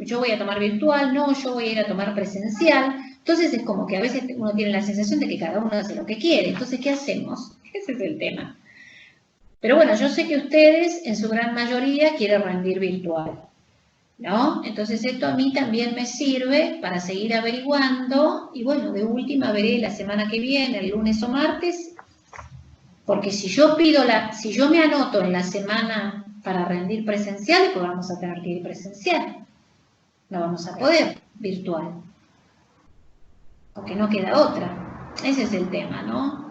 yo voy a tomar virtual, no, yo voy a ir a tomar presencial. Entonces es como que a veces uno tiene la sensación de que cada uno hace lo que quiere. Entonces, ¿qué hacemos? Ese es el tema. Pero bueno, yo sé que ustedes en su gran mayoría quieren rendir virtual, ¿no? Entonces esto a mí también me sirve para seguir averiguando y bueno, de última veré la semana que viene, el lunes o martes, porque si yo me anoto en la semana para rendir presencial, pues vamos a tener que ir presencial, no vamos a poder virtual, porque no queda otra. Ese es el tema, ¿no?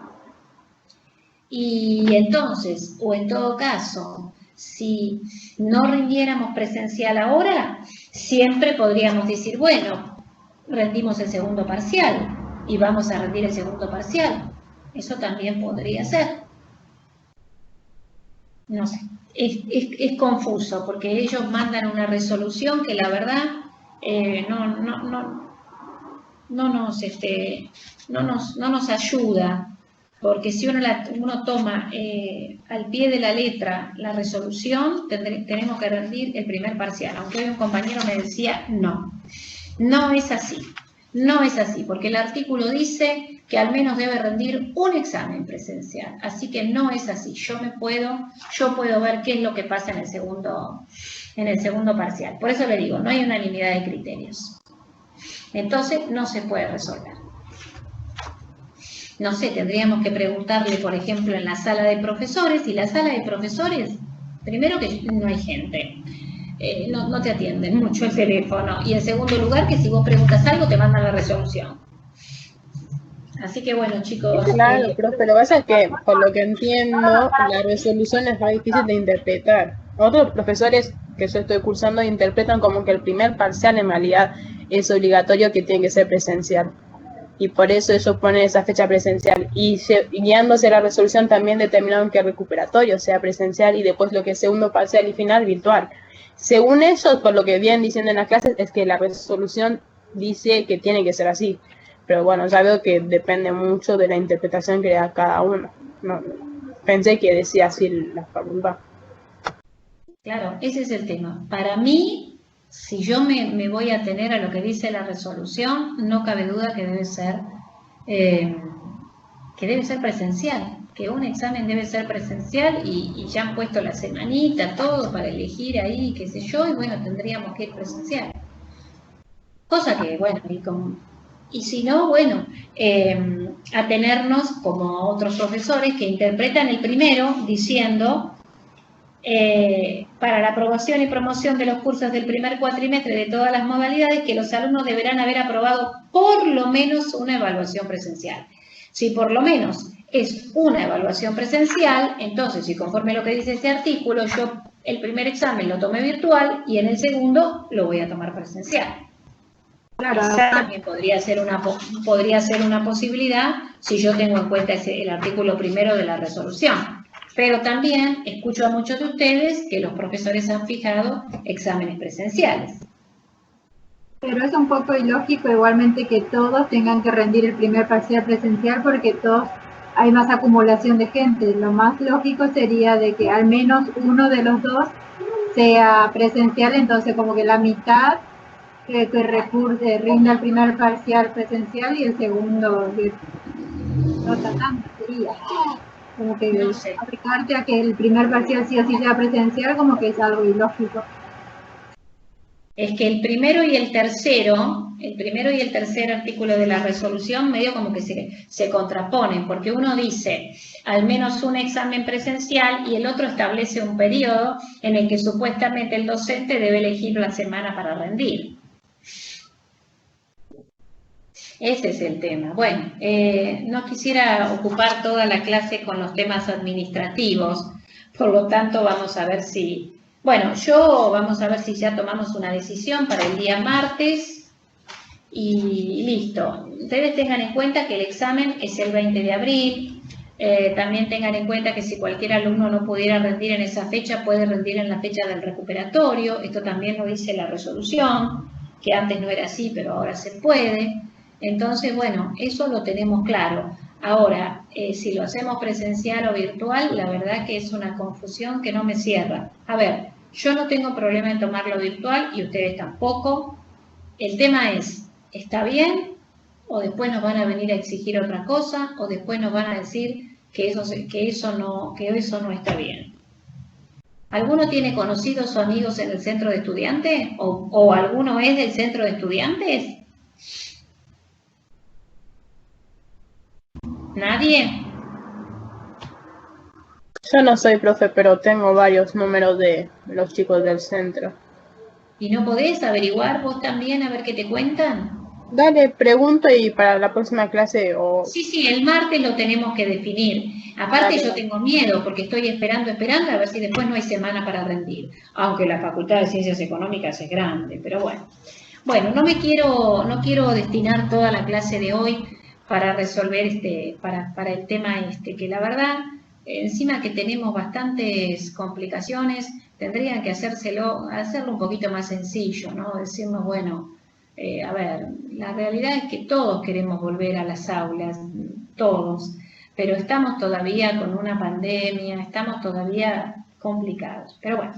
Y entonces, o en todo caso, si no rindiéramos presencial ahora, siempre podríamos decir, bueno, rendimos el segundo parcial y vamos a rendir el segundo parcial. Eso también podría ser. No sé, es confuso porque ellos mandan una resolución que la verdad no nos ayuda. Porque si uno toma al pie de la letra la resolución, tenemos que rendir el primer parcial. Aunque hoy un compañero me decía, no es así. No es así, porque el artículo dice que al menos debe rendir un examen presencial. Así que no es así. Yo puedo ver qué es lo que pasa en el segundo parcial. Por eso le digo, no hay unanimidad de criterios. Entonces no se puede resolver. No sé, tendríamos que preguntarle, por ejemplo, en la sala de profesores, y la sala de profesores, primero que no hay gente, no te atienden mucho el teléfono, y en segundo lugar que si vos preguntas algo te mandan la resolución. Así que bueno, chicos. Claro, profe, lo que pasa es que, por lo que entiendo, la resolución es más difícil de interpretar. Otros profesores que yo estoy cursando interpretan como que el primer parcial en realidad es obligatorio, que tiene que ser presencial. Y por eso ellos ponen esa fecha presencial. Y guiándose la resolución también determinaron que el recuperatorio sea presencial y después lo que es segundo parcial y final virtual. Según ellos, por lo que vienen diciendo en las clases, es que la resolución dice que tiene que ser así. Pero bueno, ya veo que depende mucho de la interpretación que le da cada uno. No, pensé que decía así la facultad. Claro, ese es el tema. Para mí, si yo me voy a atener a lo que dice la resolución, no cabe duda que debe ser presencial, que un examen debe ser presencial y ya han puesto la semanita, todo para elegir ahí, qué sé yo, y bueno, tendríamos que ir presencial. Cosa que, bueno, y si no, bueno, atenernos como otros profesores que interpretan el primero diciendo... para la aprobación y promoción de los cursos del primer cuatrimestre de todas las modalidades, que los alumnos deberán haber aprobado por lo menos una evaluación presencial. Si por lo menos es una evaluación presencial, entonces, si conforme a lo que dice este artículo, yo el primer examen lo tomé virtual y en el segundo lo voy a tomar presencial. Claro, también podría ser una posibilidad si yo tengo en cuenta el artículo primero de la resolución. Pero también escucho a muchos de ustedes que los profesores han fijado exámenes presenciales. Pero es un poco ilógico igualmente que todos tengan que rendir el primer parcial presencial porque todos hay más acumulación de gente. Lo más lógico sería de que al menos uno de los dos sea presencial, entonces como que la mitad que rinda el primer parcial presencial y el segundo no está tanto, sería. Como que No sé. aplicarte a que el primer parcial sí o sí sea presencial, como que es algo ilógico. Es que el primero y el tercer artículo de la resolución medio como que se contraponen, porque uno dice al menos un examen presencial y el otro establece un periodo en el que supuestamente el docente debe elegir la semana para rendir. Ese es el tema. Bueno, no quisiera ocupar toda la clase con los temas administrativos, por lo tanto vamos a ver si... Bueno, vamos a ver si ya tomamos una decisión para el día martes y listo. Ustedes tengan en cuenta que el examen es el 20 de abril. También tengan en cuenta que si cualquier alumno no pudiera rendir en esa fecha, puede rendir en la fecha del recuperatorio. Esto también lo dice la resolución, que antes no era así, pero ahora se puede. Entonces, bueno, eso lo tenemos claro. Ahora, si lo hacemos presencial o virtual, la verdad que es una confusión que no me cierra. A ver, yo no tengo problema en tomarlo virtual y ustedes tampoco. El tema es, ¿está bien? O después nos van a venir a exigir otra cosa, o después nos van a decir que eso no está bien. ¿Alguno tiene conocidos o amigos en el centro de estudiantes? ¿O alguno es del centro de estudiantes? ¿Nadie? Yo no soy profe, pero tengo varios números de los chicos del centro. ¿Y no podés averiguar vos también a ver qué te cuentan? Dale, pregunto y para la próxima clase o... Sí, el martes lo tenemos que definir. Aparte Dale. yo tengo miedo porque estoy esperando a ver si después no hay semana para rendir. Aunque la Facultad de Ciencias Económicas es grande, pero bueno. Bueno, no quiero destinar toda la clase de hoy para resolver para el tema que la verdad, encima que tenemos bastantes complicaciones, tendrían que hacerlo un poquito más sencillo, ¿no? Decirnos, bueno, a ver, la realidad es que todos queremos volver a las aulas, todos, pero estamos todavía con una pandemia, estamos todavía complicados. Pero bueno,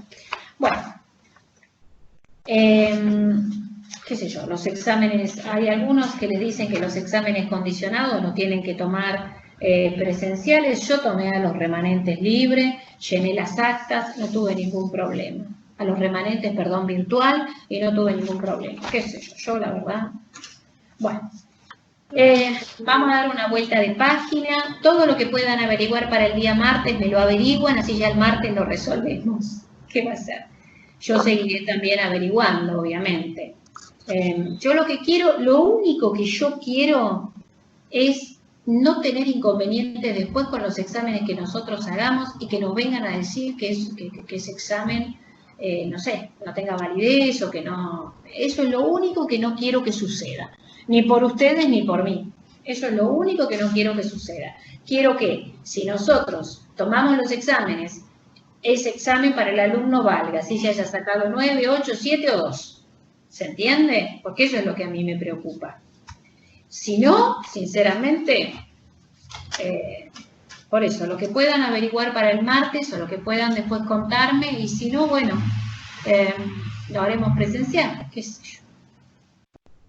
qué sé yo, los exámenes, hay algunos que les dicen que los exámenes condicionados no tienen que tomar presenciales. Yo tomé a los remanentes libres, llené las actas, no tuve ningún problema. A los remanentes, virtual, y no tuve ningún problema. Qué sé yo la verdad. Bueno, vamos a dar una vuelta de página. Todo lo que puedan averiguar para el día martes me lo averiguan, así ya el martes lo resolvemos. ¿Qué va a ser? Yo seguiré también averiguando, obviamente. Yo lo único que yo quiero es no tener inconvenientes después con los exámenes que nosotros hagamos y que nos vengan a decir que ese examen, no sé, no tenga validez o que no... Eso es lo único que no quiero que suceda, ni por ustedes ni por mí. Eso es lo único que no quiero que suceda. Quiero que si nosotros tomamos los exámenes, ese examen para el alumno valga, si se haya sacado 9, 8, 7 o 2. ¿Se entiende? Porque eso es lo que a mí me preocupa. Si no, sinceramente, por eso, lo que puedan averiguar para el martes o lo que puedan después contarme, y si no, bueno, lo haremos presencial, qué sé yo.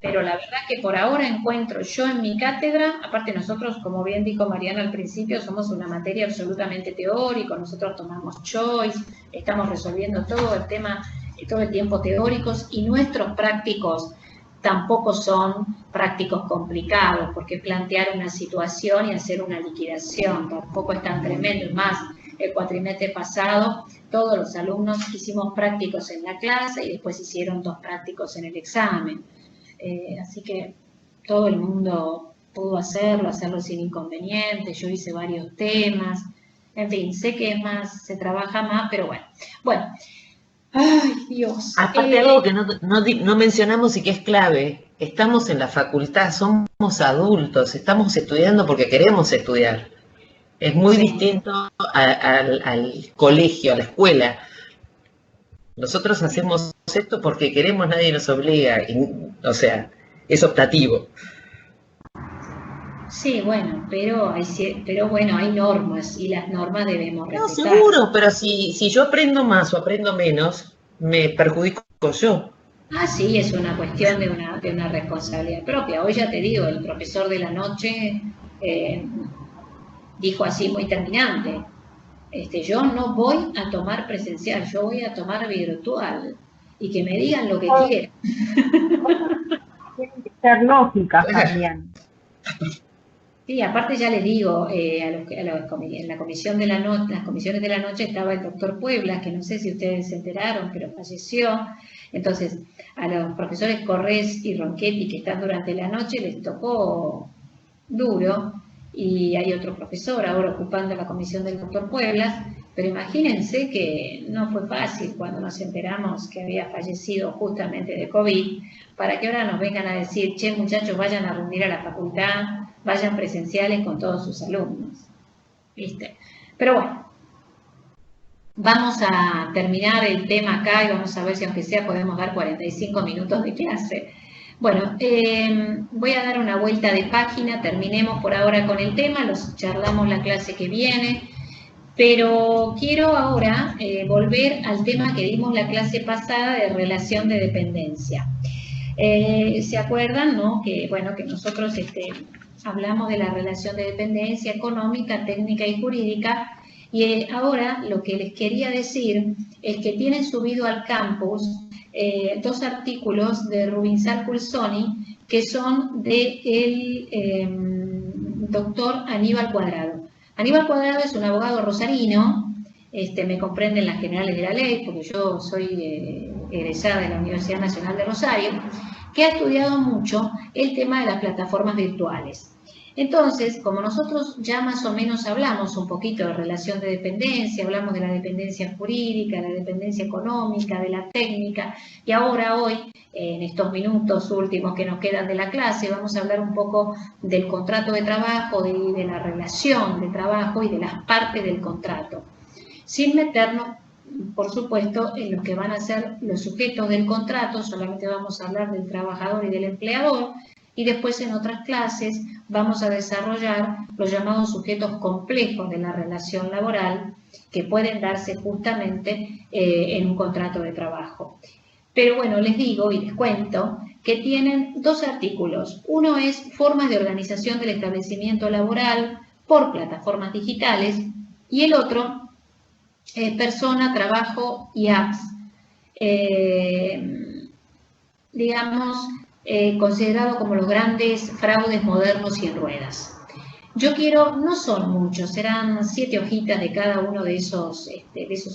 Pero la verdad que por ahora encuentro yo en mi cátedra, aparte nosotros, como bien dijo Mariana al principio, somos una materia absolutamente teórica, nosotros tomamos choice, estamos resolviendo todo el tema, todo el tiempo teóricos, y nuestros prácticos tampoco son prácticos complicados, porque plantear una situación y hacer una liquidación tampoco es tan tremendo. Es más, el cuatrimestre pasado todos los alumnos hicimos prácticos en la clase y después hicieron 2 prácticos en el examen. Así que todo el mundo pudo hacerlo sin inconvenientes. Yo hice varios temas, en fin, sé que es más, se trabaja más, pero bueno. Ay, Dios. Aparte algo que no mencionamos y que es clave, estamos en la facultad, somos adultos, estamos estudiando porque queremos estudiar. Es muy distinto al colegio, a la escuela. Nosotros hacemos esto porque queremos, nadie nos obliga, o sea, es optativo. Sí, bueno, pero hay normas y las normas debemos respetar. No, seguro, pero si yo aprendo más o aprendo menos, me perjudico yo. Ah, sí, es una cuestión de una responsabilidad propia. Hoy ya te digo, el profesor de la noche dijo así muy terminante, yo no voy a tomar presencial, yo voy a tomar virtual y que me digan lo que quieran. Tienen que ser lógicas también. Sí, aparte ya les digo, en la comisión de la noche, las comisiones de la noche estaba el doctor Puebla, que no sé si ustedes se enteraron, pero falleció. Entonces, a los profesores Corrés y Ronchetti, que están durante la noche, les tocó duro, y hay otro profesor ahora ocupando la comisión del doctor Puebla, pero imagínense que no fue fácil cuando nos enteramos que había fallecido justamente de COVID, para que ahora nos vengan a decir, che muchachos, vayan a reunir a la facultad, vayan presenciales con todos sus alumnos, ¿viste? Pero bueno, vamos a terminar el tema acá y vamos a ver si aunque sea podemos dar 45 minutos de clase. Bueno, voy a dar una vuelta de página, terminemos por ahora con el tema, los charlamos la clase que viene, pero quiero ahora volver al tema que dimos la clase pasada de relación de dependencia. ¿Se acuerdan, no? Que, bueno, que nosotros hablamos de la relación de dependencia económica, técnica y jurídica, y ahora lo que les quería decir es que tienen subido al campus 2 artículos de Rubinsal Pulsoni que son del doctor Aníbal Cuadrado. Aníbal Cuadrado es un abogado rosarino, me comprenden las generales de la ley, porque yo soy egresada de la Universidad Nacional de Rosario, que ha estudiado mucho el tema de las plataformas virtuales. Entonces, como nosotros ya más o menos hablamos un poquito de relación de dependencia, hablamos de la dependencia jurídica, la dependencia económica, de la técnica, y ahora hoy, en estos minutos últimos que nos quedan de la clase, vamos a hablar un poco del contrato de trabajo, de la relación de trabajo y de las partes del contrato, sin meternos, por supuesto, en lo que van a ser los sujetos del contrato, solamente vamos a hablar del trabajador y del empleador, y después en otras clases vamos a desarrollar los llamados sujetos complejos de la relación laboral que pueden darse justamente en un contrato de trabajo. Pero bueno, les digo y les cuento que tienen 2 artículos. Uno es formas de organización del establecimiento laboral por plataformas digitales y el otro persona, trabajo y apps. Digamos, considerado como los grandes fraudes modernos y en ruedas. Yo quiero, no son muchos, serán 7 hojitas de cada uno de esos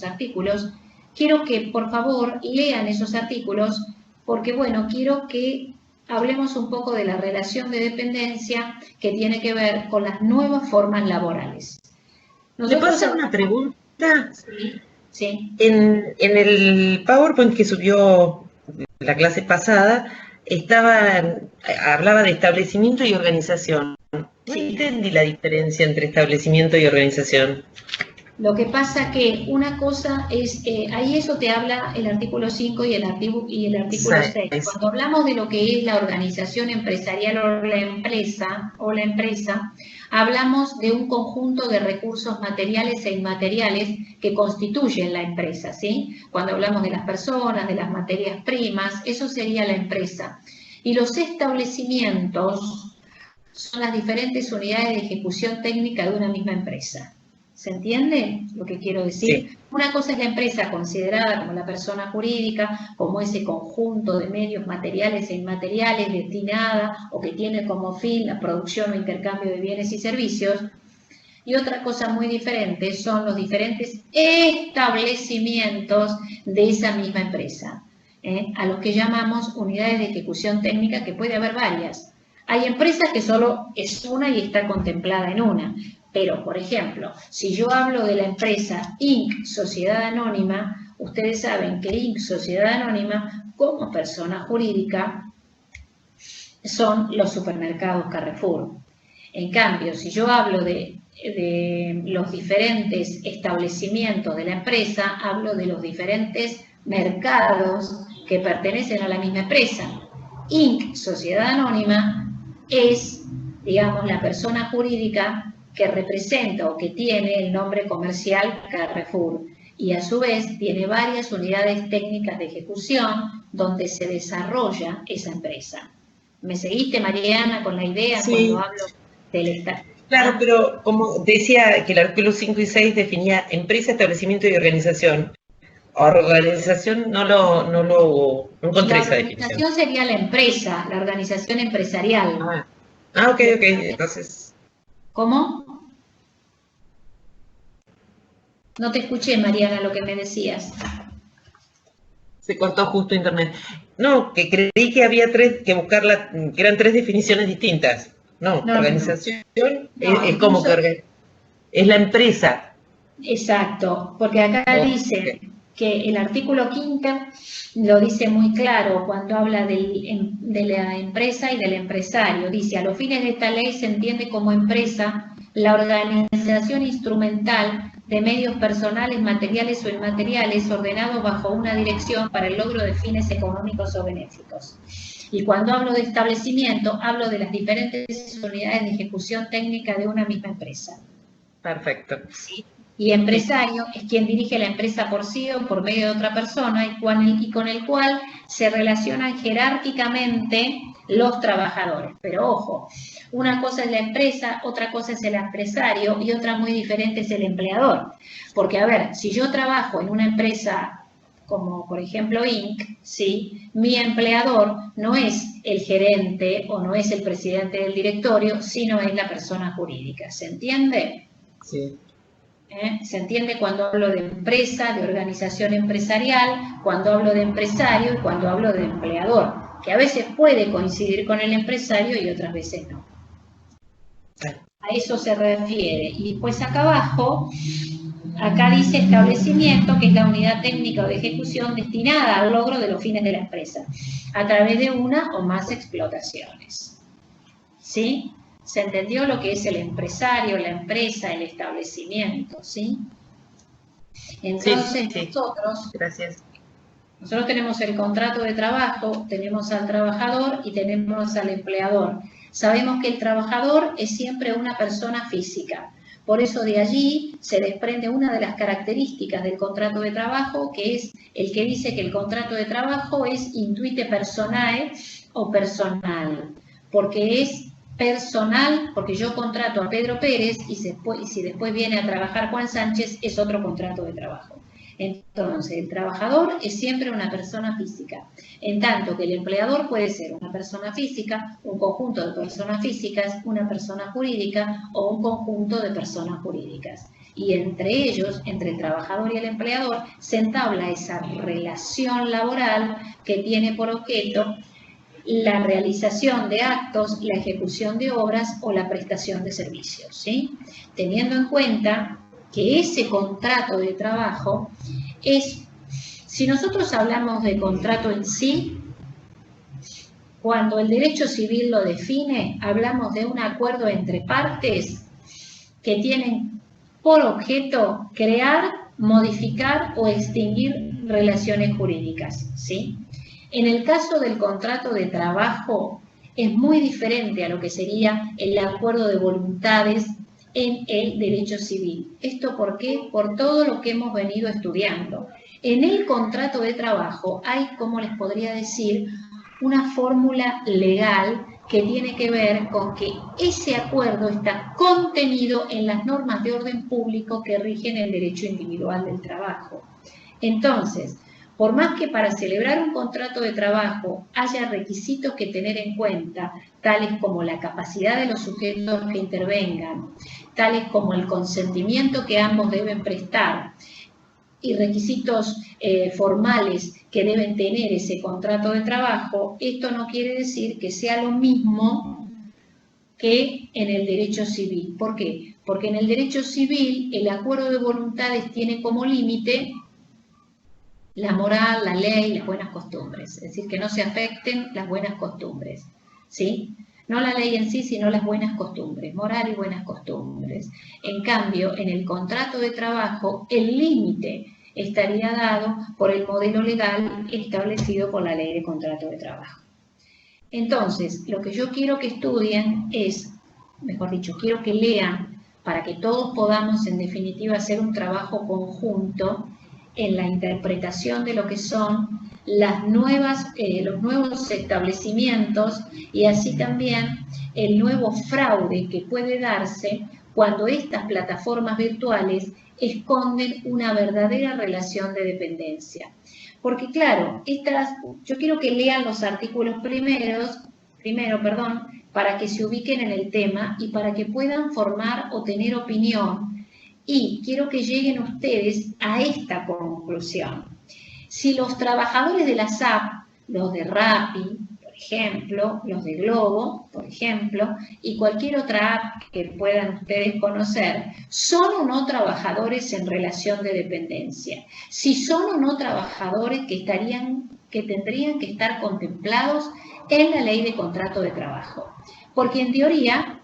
artículos. Quiero que, por favor, lean esos artículos porque, bueno, quiero que hablemos un poco de la relación de dependencia que tiene que ver con las nuevas formas laborales. ¿Le puedo hacer una pregunta? Sí. En el PowerPoint que subió la clase pasada, hablaba de establecimiento y organización. No entendí la diferencia entre establecimiento y organización. Lo que pasa que una cosa es, ahí eso te habla el artículo 5 y el artículo 6. Cuando hablamos de lo que es la organización empresarial o la empresa, hablamos de un conjunto de recursos materiales e inmateriales que constituyen la empresa, ¿sí? Cuando hablamos de las personas, de las materias primas, eso sería la empresa. Y los establecimientos son las diferentes unidades de ejecución técnica de una misma empresa. ¿Se entiende lo que quiero decir? Sí. Una cosa es la empresa considerada como la persona jurídica, como ese conjunto de medios materiales e inmateriales destinada o que tiene como fin la producción o intercambio de bienes y servicios. Y otra cosa muy diferente son los diferentes establecimientos de esa misma empresa, a los que llamamos unidades de ejecución técnica, que puede haber varias. Hay empresas que solo es una y está contemplada en una. Pero, por ejemplo, si yo hablo de la empresa Inc. Sociedad Anónima, ustedes saben que Inc. Sociedad Anónima, como persona jurídica, son los supermercados Carrefour. En cambio, si yo hablo de los diferentes establecimientos de la empresa, hablo de los diferentes mercados que pertenecen a la misma empresa. Inc. Sociedad Anónima es, digamos, la persona jurídica que representa o que tiene el nombre comercial Carrefour y a su vez tiene varias unidades técnicas de ejecución, donde se desarrolla esa empresa. ¿Me seguiste, Mariana, con la idea Sí. cuando hablo del Estado? Claro, pero como decía que el artículo 5 y 6 definía empresa, establecimiento y organización. Organización no encontré esa La definición. organización sería la empresa, la organización empresarial. Ok, entonces. ¿Cómo? No te escuché, Mariana, lo que me decías. Se cortó justo internet. No, que creí que había que eran tres definiciones distintas. No, No, organización no, es como que es la empresa. Exacto, porque acá dice que el artículo 5 lo dice muy claro cuando habla de la empresa y del empresario. Dice, a los fines de esta ley se entiende como empresa la organización instrumental de medios personales, materiales o inmateriales ordenados bajo una dirección para el logro de fines económicos o benéficos. Y cuando hablo de establecimiento, hablo de las diferentes unidades de ejecución técnica de una misma empresa. Perfecto. ¿Sí? Y empresario es quien dirige la empresa por sí o por medio de otra persona y con el cual se relacionan jerárquicamente los trabajadores. Pero ojo, una cosa es la empresa, otra cosa es el empresario y otra muy diferente es el empleador. Porque, a ver, si yo trabajo en una empresa como por ejemplo Inc., ¿sí? Mi empleador no es el gerente o no es el presidente del directorio, sino es la persona jurídica. ¿Se entiende? Sí. Se entiende cuando hablo de empresa, de organización empresarial, cuando hablo de empresario y cuando hablo de empleador, que a veces puede coincidir con el empresario y otras veces no. A eso se refiere. Y después acá abajo, acá dice establecimiento, que es la unidad técnica o de ejecución destinada al logro de los fines de la empresa, a través de una o más explotaciones. ¿Sí? ¿Se entendió lo que es el empresario, la empresa, el establecimiento? ¿Sí? Entonces sí. Nosotros tenemos el contrato de trabajo, tenemos al trabajador y tenemos al empleador. Sabemos que el trabajador es siempre una persona física. Por eso de allí se desprende una de las características del contrato de trabajo, que es el que dice que el contrato de trabajo es intuite personae o personal, porque es personal, porque yo contrato a Pedro Pérez y si después viene a trabajar Juan Sánchez, es otro contrato de trabajo. Entonces, el trabajador es siempre una persona física, en tanto que el empleador puede ser una persona física, un conjunto de personas físicas, una persona jurídica o un conjunto de personas jurídicas. Y entre ellos, entre el trabajador y el empleador, se entabla esa relación laboral que tiene por objeto la realización de actos, la ejecución de obras o la prestación de servicios, ¿sí? Teniendo en cuenta que ese contrato de trabajo es, si nosotros hablamos de contrato en sí, cuando el derecho civil lo define, hablamos de un acuerdo entre partes que tienen por objeto crear, modificar o extinguir relaciones jurídicas, ¿sí? En el caso del contrato de trabajo es muy diferente a lo que sería el acuerdo de voluntades en el derecho civil. ¿Esto por qué? Por todo lo que hemos venido estudiando. En el contrato de trabajo hay, como les podría decir, una fórmula legal que tiene que ver con que ese acuerdo está contenido en las normas de orden público que rigen el derecho individual del trabajo. Entonces, por más que para celebrar un contrato de trabajo haya requisitos que tener en cuenta, tales como la capacidad de los sujetos que intervengan, tales como el consentimiento que ambos deben prestar y requisitos formales que deben tener ese contrato de trabajo, esto no quiere decir que sea lo mismo que en el derecho civil. ¿Por qué? Porque en el derecho civil el acuerdo de voluntades tiene como límite la moral, la ley, las buenas costumbres, es decir, que no se afecten las buenas costumbres, ¿sí? No la ley en sí, sino las buenas costumbres, moral y buenas costumbres. En cambio, en el contrato de trabajo, el límite estaría dado por el modelo legal establecido por la ley de contrato de trabajo. Entonces, lo que yo quiero que estudien es, mejor dicho, quiero que lean para que todos podamos, en definitiva, hacer un trabajo conjunto. en la interpretación de lo que son los nuevos establecimientos y así también el nuevo fraude que puede darse cuando estas plataformas virtuales esconden una verdadera relación de dependencia. Porque claro, yo quiero que lean los artículos primero, para que se ubiquen en el tema y para que puedan formar o tener opinión. Y quiero que lleguen ustedes a esta conclusión. Si los trabajadores de las apps, los de Rappi, por ejemplo, los de Globo, por ejemplo, y cualquier otra app que puedan ustedes conocer, son o no trabajadores en relación de dependencia. Si son o no trabajadores que tendrían que estar contemplados en la ley de contrato de trabajo. Porque en teoría,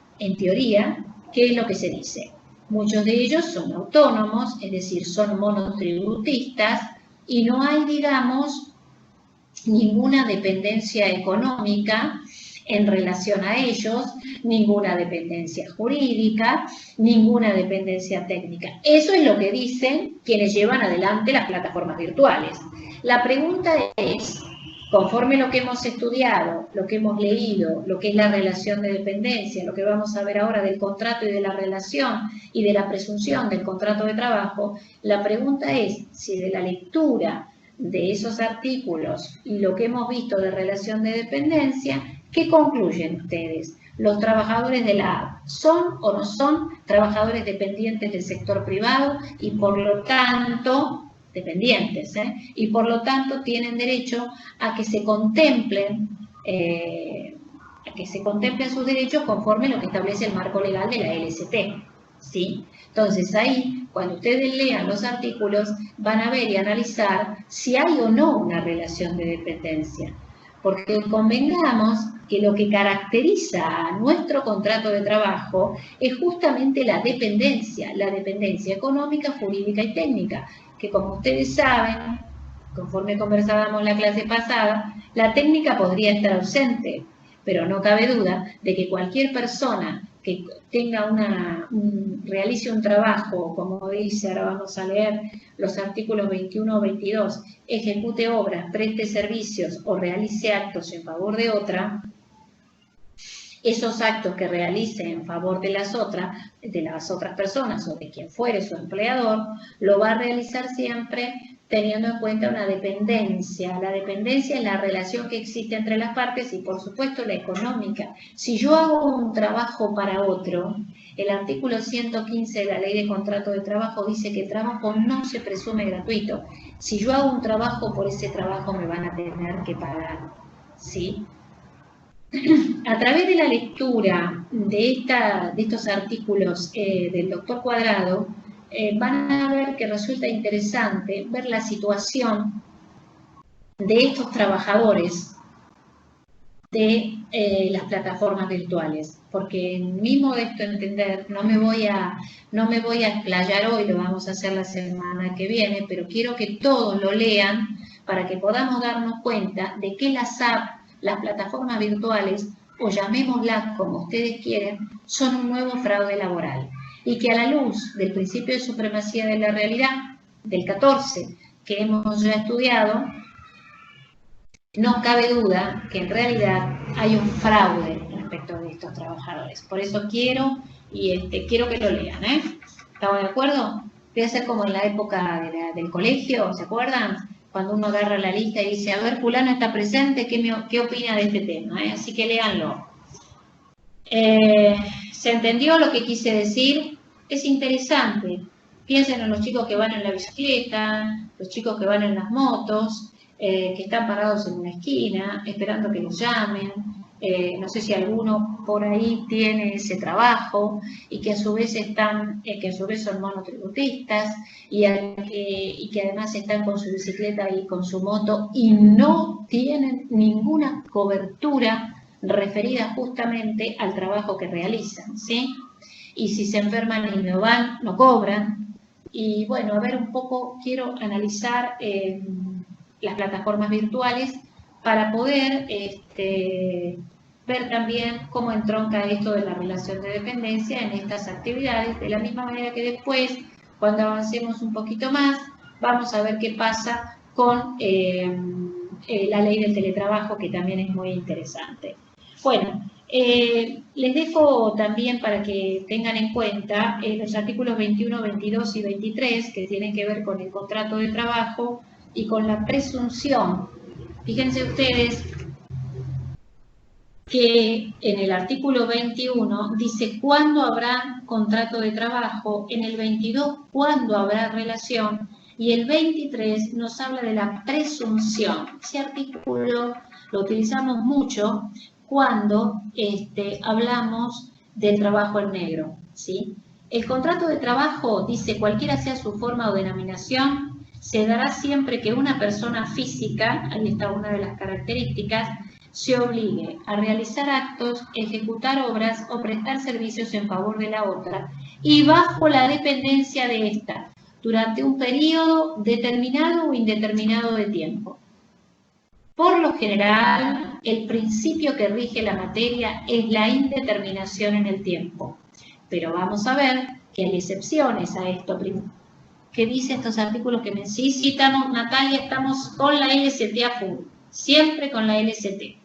¿qué es lo que se dice? Muchos de ellos son autónomos, es decir, son monotributistas y no hay, digamos, ninguna dependencia económica en relación a ellos, ninguna dependencia jurídica, ninguna dependencia técnica. Eso es lo que dicen quienes llevan adelante las plataformas virtuales. La pregunta es, conforme lo que hemos estudiado, lo que hemos leído, lo que es la relación de dependencia, lo que vamos a ver ahora del contrato y de la relación y de la presunción del contrato de trabajo, la pregunta es si de la lectura de esos artículos y lo que hemos visto de relación de dependencia, ¿qué concluyen ustedes? ¿Los trabajadores de la app son o no son trabajadores dependientes del sector privado y por lo tanto dependientes, y por lo tanto tienen derecho a que se contemplen sus derechos conforme a lo que establece el marco legal de la LST, ¿sí? Entonces ahí, cuando ustedes lean los artículos, van a ver y analizar si hay o no una relación de dependencia, porque convengamos que lo que caracteriza a nuestro contrato de trabajo es justamente la dependencia económica, jurídica y técnica, que como ustedes saben, conforme conversábamos en la clase pasada, la técnica podría estar ausente, pero no cabe duda de que cualquier persona que tenga realice un trabajo, como dice, ahora vamos a leer los artículos 21 o 22, ejecute obras, preste servicios o realice actos en favor de otra, esos actos que realice en favor de las otras personas o de quien fuere su empleador, lo va a realizar siempre teniendo en cuenta una dependencia. La dependencia es la relación que existe entre las partes y, por supuesto, la económica. Si yo hago un trabajo para otro, el artículo 115 de la Ley de Contrato de Trabajo dice que el trabajo no se presume gratuito. Si yo hago un trabajo, por ese trabajo me van a tener que pagar, ¿sí? A través de la lectura de estos artículos del doctor Cuadrado, van a ver que resulta interesante ver la situación de estos trabajadores de las plataformas virtuales, porque mismo de esto entender, no me voy a explayar hoy, lo vamos a hacer la semana que viene, pero quiero que todos lo lean para que podamos darnos cuenta de que las plataformas virtuales, o llamémoslas como ustedes quieren, son un nuevo fraude laboral. Y que a la luz del principio de supremacía de la realidad, del 14, que hemos ya estudiado, no cabe duda que en realidad hay un fraude respecto de estos trabajadores. Por eso quiero que lo lean, ¿Estamos de acuerdo? Voy a hacer como en la época del colegio, ¿se acuerdan? Cuando uno agarra la lista y dice, a ver, fulano está presente, ¿qué opina de este tema? Así que léanlo. ¿Se entendió lo que quise decir? Es interesante. Piensen en los chicos que van en la bicicleta, los chicos que van en las motos, que están parados en una esquina, esperando que los llamen. No sé si alguno por ahí tiene ese trabajo y que a su vez son monotributistas y que además están con su bicicleta y con su moto y no tienen ninguna cobertura referida justamente al trabajo que realizan, ¿sí? Y si se enferman y no van, no cobran. Y bueno, a ver un poco, quiero analizar las plataformas virtuales para poder ver también cómo entronca esto de la relación de dependencia en estas actividades, de la misma manera que después, cuando avancemos un poquito más, vamos a ver qué pasa con la ley del teletrabajo, que también es muy interesante. Bueno, les dejo también para que tengan en cuenta los artículos 21, 22 y 23, que tienen que ver con el contrato de trabajo y con la presunción. Fíjense ustedes que en el artículo 21 dice cuándo habrá contrato de trabajo, en el 22 cuándo habrá relación, y el 23 nos habla de la presunción. Ese artículo lo utilizamos mucho cuando hablamos del trabajo en negro, ¿sí? El contrato de trabajo, dice, cualquiera sea su forma o denominación, se dará siempre que una persona física, ahí está una de las características, se obligue a realizar actos, ejecutar obras o prestar servicios en favor de la otra y bajo la dependencia de ésta, durante un periodo determinado o indeterminado de tiempo. Por lo general, el principio que rige la materia es la indeterminación en el tiempo, pero vamos a ver que hay excepciones a esto. ¿Qué dicen estos artículos que me citan, Natalia? Estamos con la LST a full, siempre con la LST.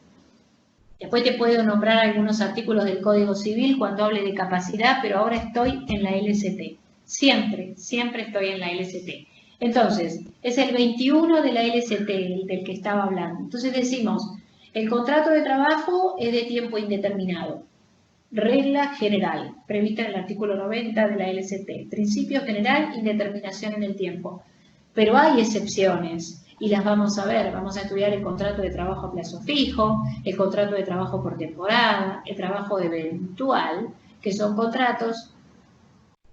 Después te puedo nombrar algunos artículos del Código Civil cuando hable de capacidad, pero ahora estoy en la LST. Siempre estoy en la LST. Entonces, es el 21 de la LST del que estaba hablando. Entonces decimos, el contrato de trabajo es de tiempo indeterminado. Regla general, prevista en el artículo 90 de la LST. Principio general, indeterminación en el tiempo. Pero hay excepciones. Y las vamos a ver, vamos a estudiar el contrato de trabajo a plazo fijo, el contrato de trabajo por temporada, el trabajo eventual, que son contratos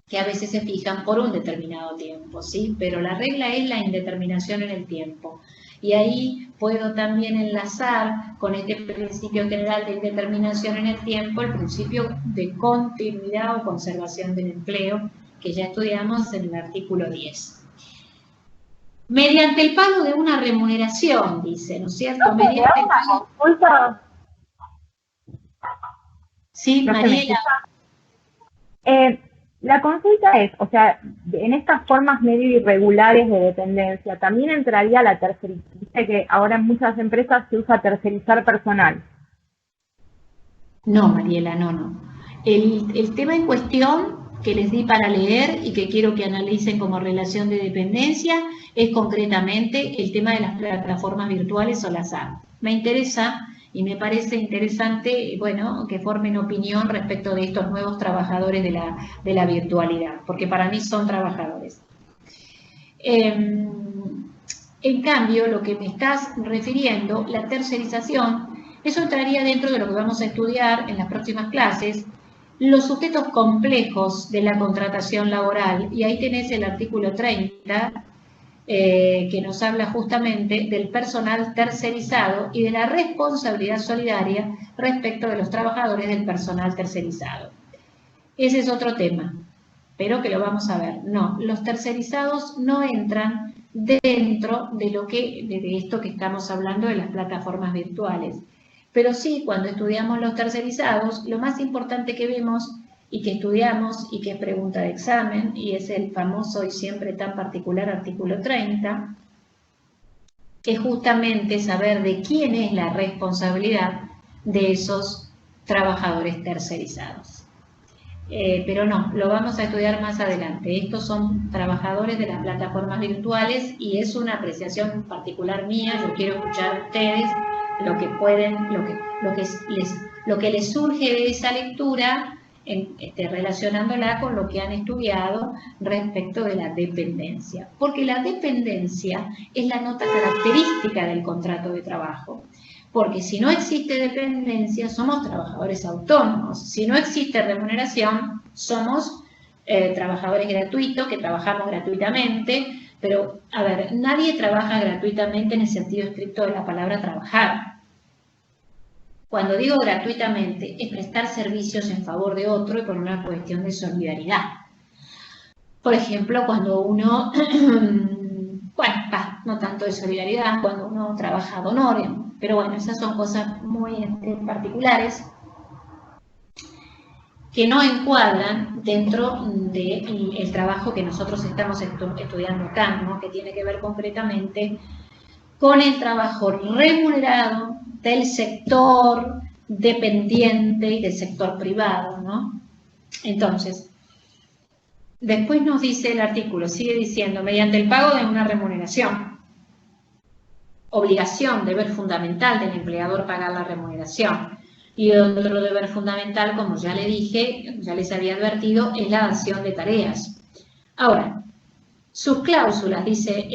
que a veces se fijan por un determinado tiempo, ¿sí? Pero la regla es la indeterminación en el tiempo. Y ahí puedo también enlazar con este principio general de indeterminación en el tiempo el principio de continuidad o conservación del empleo, que ya estudiamos en el artículo 10. Mediante el pago de una remuneración, dice, ¿no es cierto? ¿No Mediante el una pago... consulta? Sí, No se me Mariela. La consulta es, o sea, en estas formas medio irregulares de dependencia, también entraría la tercerización. Dice que ahora en muchas empresas se usa tercerizar personal. No, Mariela, no. El tema en cuestión que les di para leer y que quiero que analicen como relación de dependencia es concretamente el tema de las plataformas virtuales o las apps. Me interesa y me parece interesante, bueno, que formen opinión respecto de estos nuevos trabajadores de la virtualidad, porque para mí son trabajadores. En cambio, lo que me estás refiriendo, la tercerización, eso entraría dentro de lo que vamos a estudiar en las próximas clases, los sujetos complejos de la contratación laboral, y ahí tenés el artículo 30, que nos habla justamente del personal tercerizado y de la responsabilidad solidaria respecto de los trabajadores del personal tercerizado. Ese es otro tema, pero que lo vamos a ver. No, los tercerizados no entran dentro de esto que estamos hablando de las plataformas virtuales. Pero sí, cuando estudiamos los tercerizados, lo más importante que vemos y que estudiamos y que es pregunta de examen, y es el famoso y siempre tan particular artículo 30, es justamente saber de quién es la responsabilidad de esos trabajadores tercerizados. Pero no, lo vamos a estudiar más adelante. Estos son trabajadores de las plataformas virtuales y es una apreciación particular mía. Yo quiero escuchar a ustedes lo que pueden, lo que les surge de esa lectura, relacionándola con lo que han estudiado respecto de la dependencia. Porque la dependencia es la nota característica del contrato de trabajo. Porque si no existe dependencia, somos trabajadores autónomos. Si no existe remuneración, somos trabajadores gratuitos, que trabajamos gratuitamente. Pero, a ver, nadie trabaja gratuitamente en el sentido estricto de la palabra trabajar. Cuando digo gratuitamente, es prestar servicios en favor de otro y por una cuestión de solidaridad. Por ejemplo, cuando uno, bueno, no tanto de solidaridad, cuando uno trabaja ad honorem, pero bueno, esas son cosas muy particulares que no encuadran dentro del trabajo que nosotros estamos estudiando acá, ¿no? Que tiene que ver concretamente con el trabajo remunerado del sector dependiente y del sector privado, ¿no? Entonces, después nos dice el artículo, sigue diciendo, mediante el pago de una remuneración. Obligación, deber fundamental del empleador pagar la remuneración. Y otro deber fundamental, como ya le dije, ya les había advertido, es la dación de tareas. Ahora, sus cláusulas, dice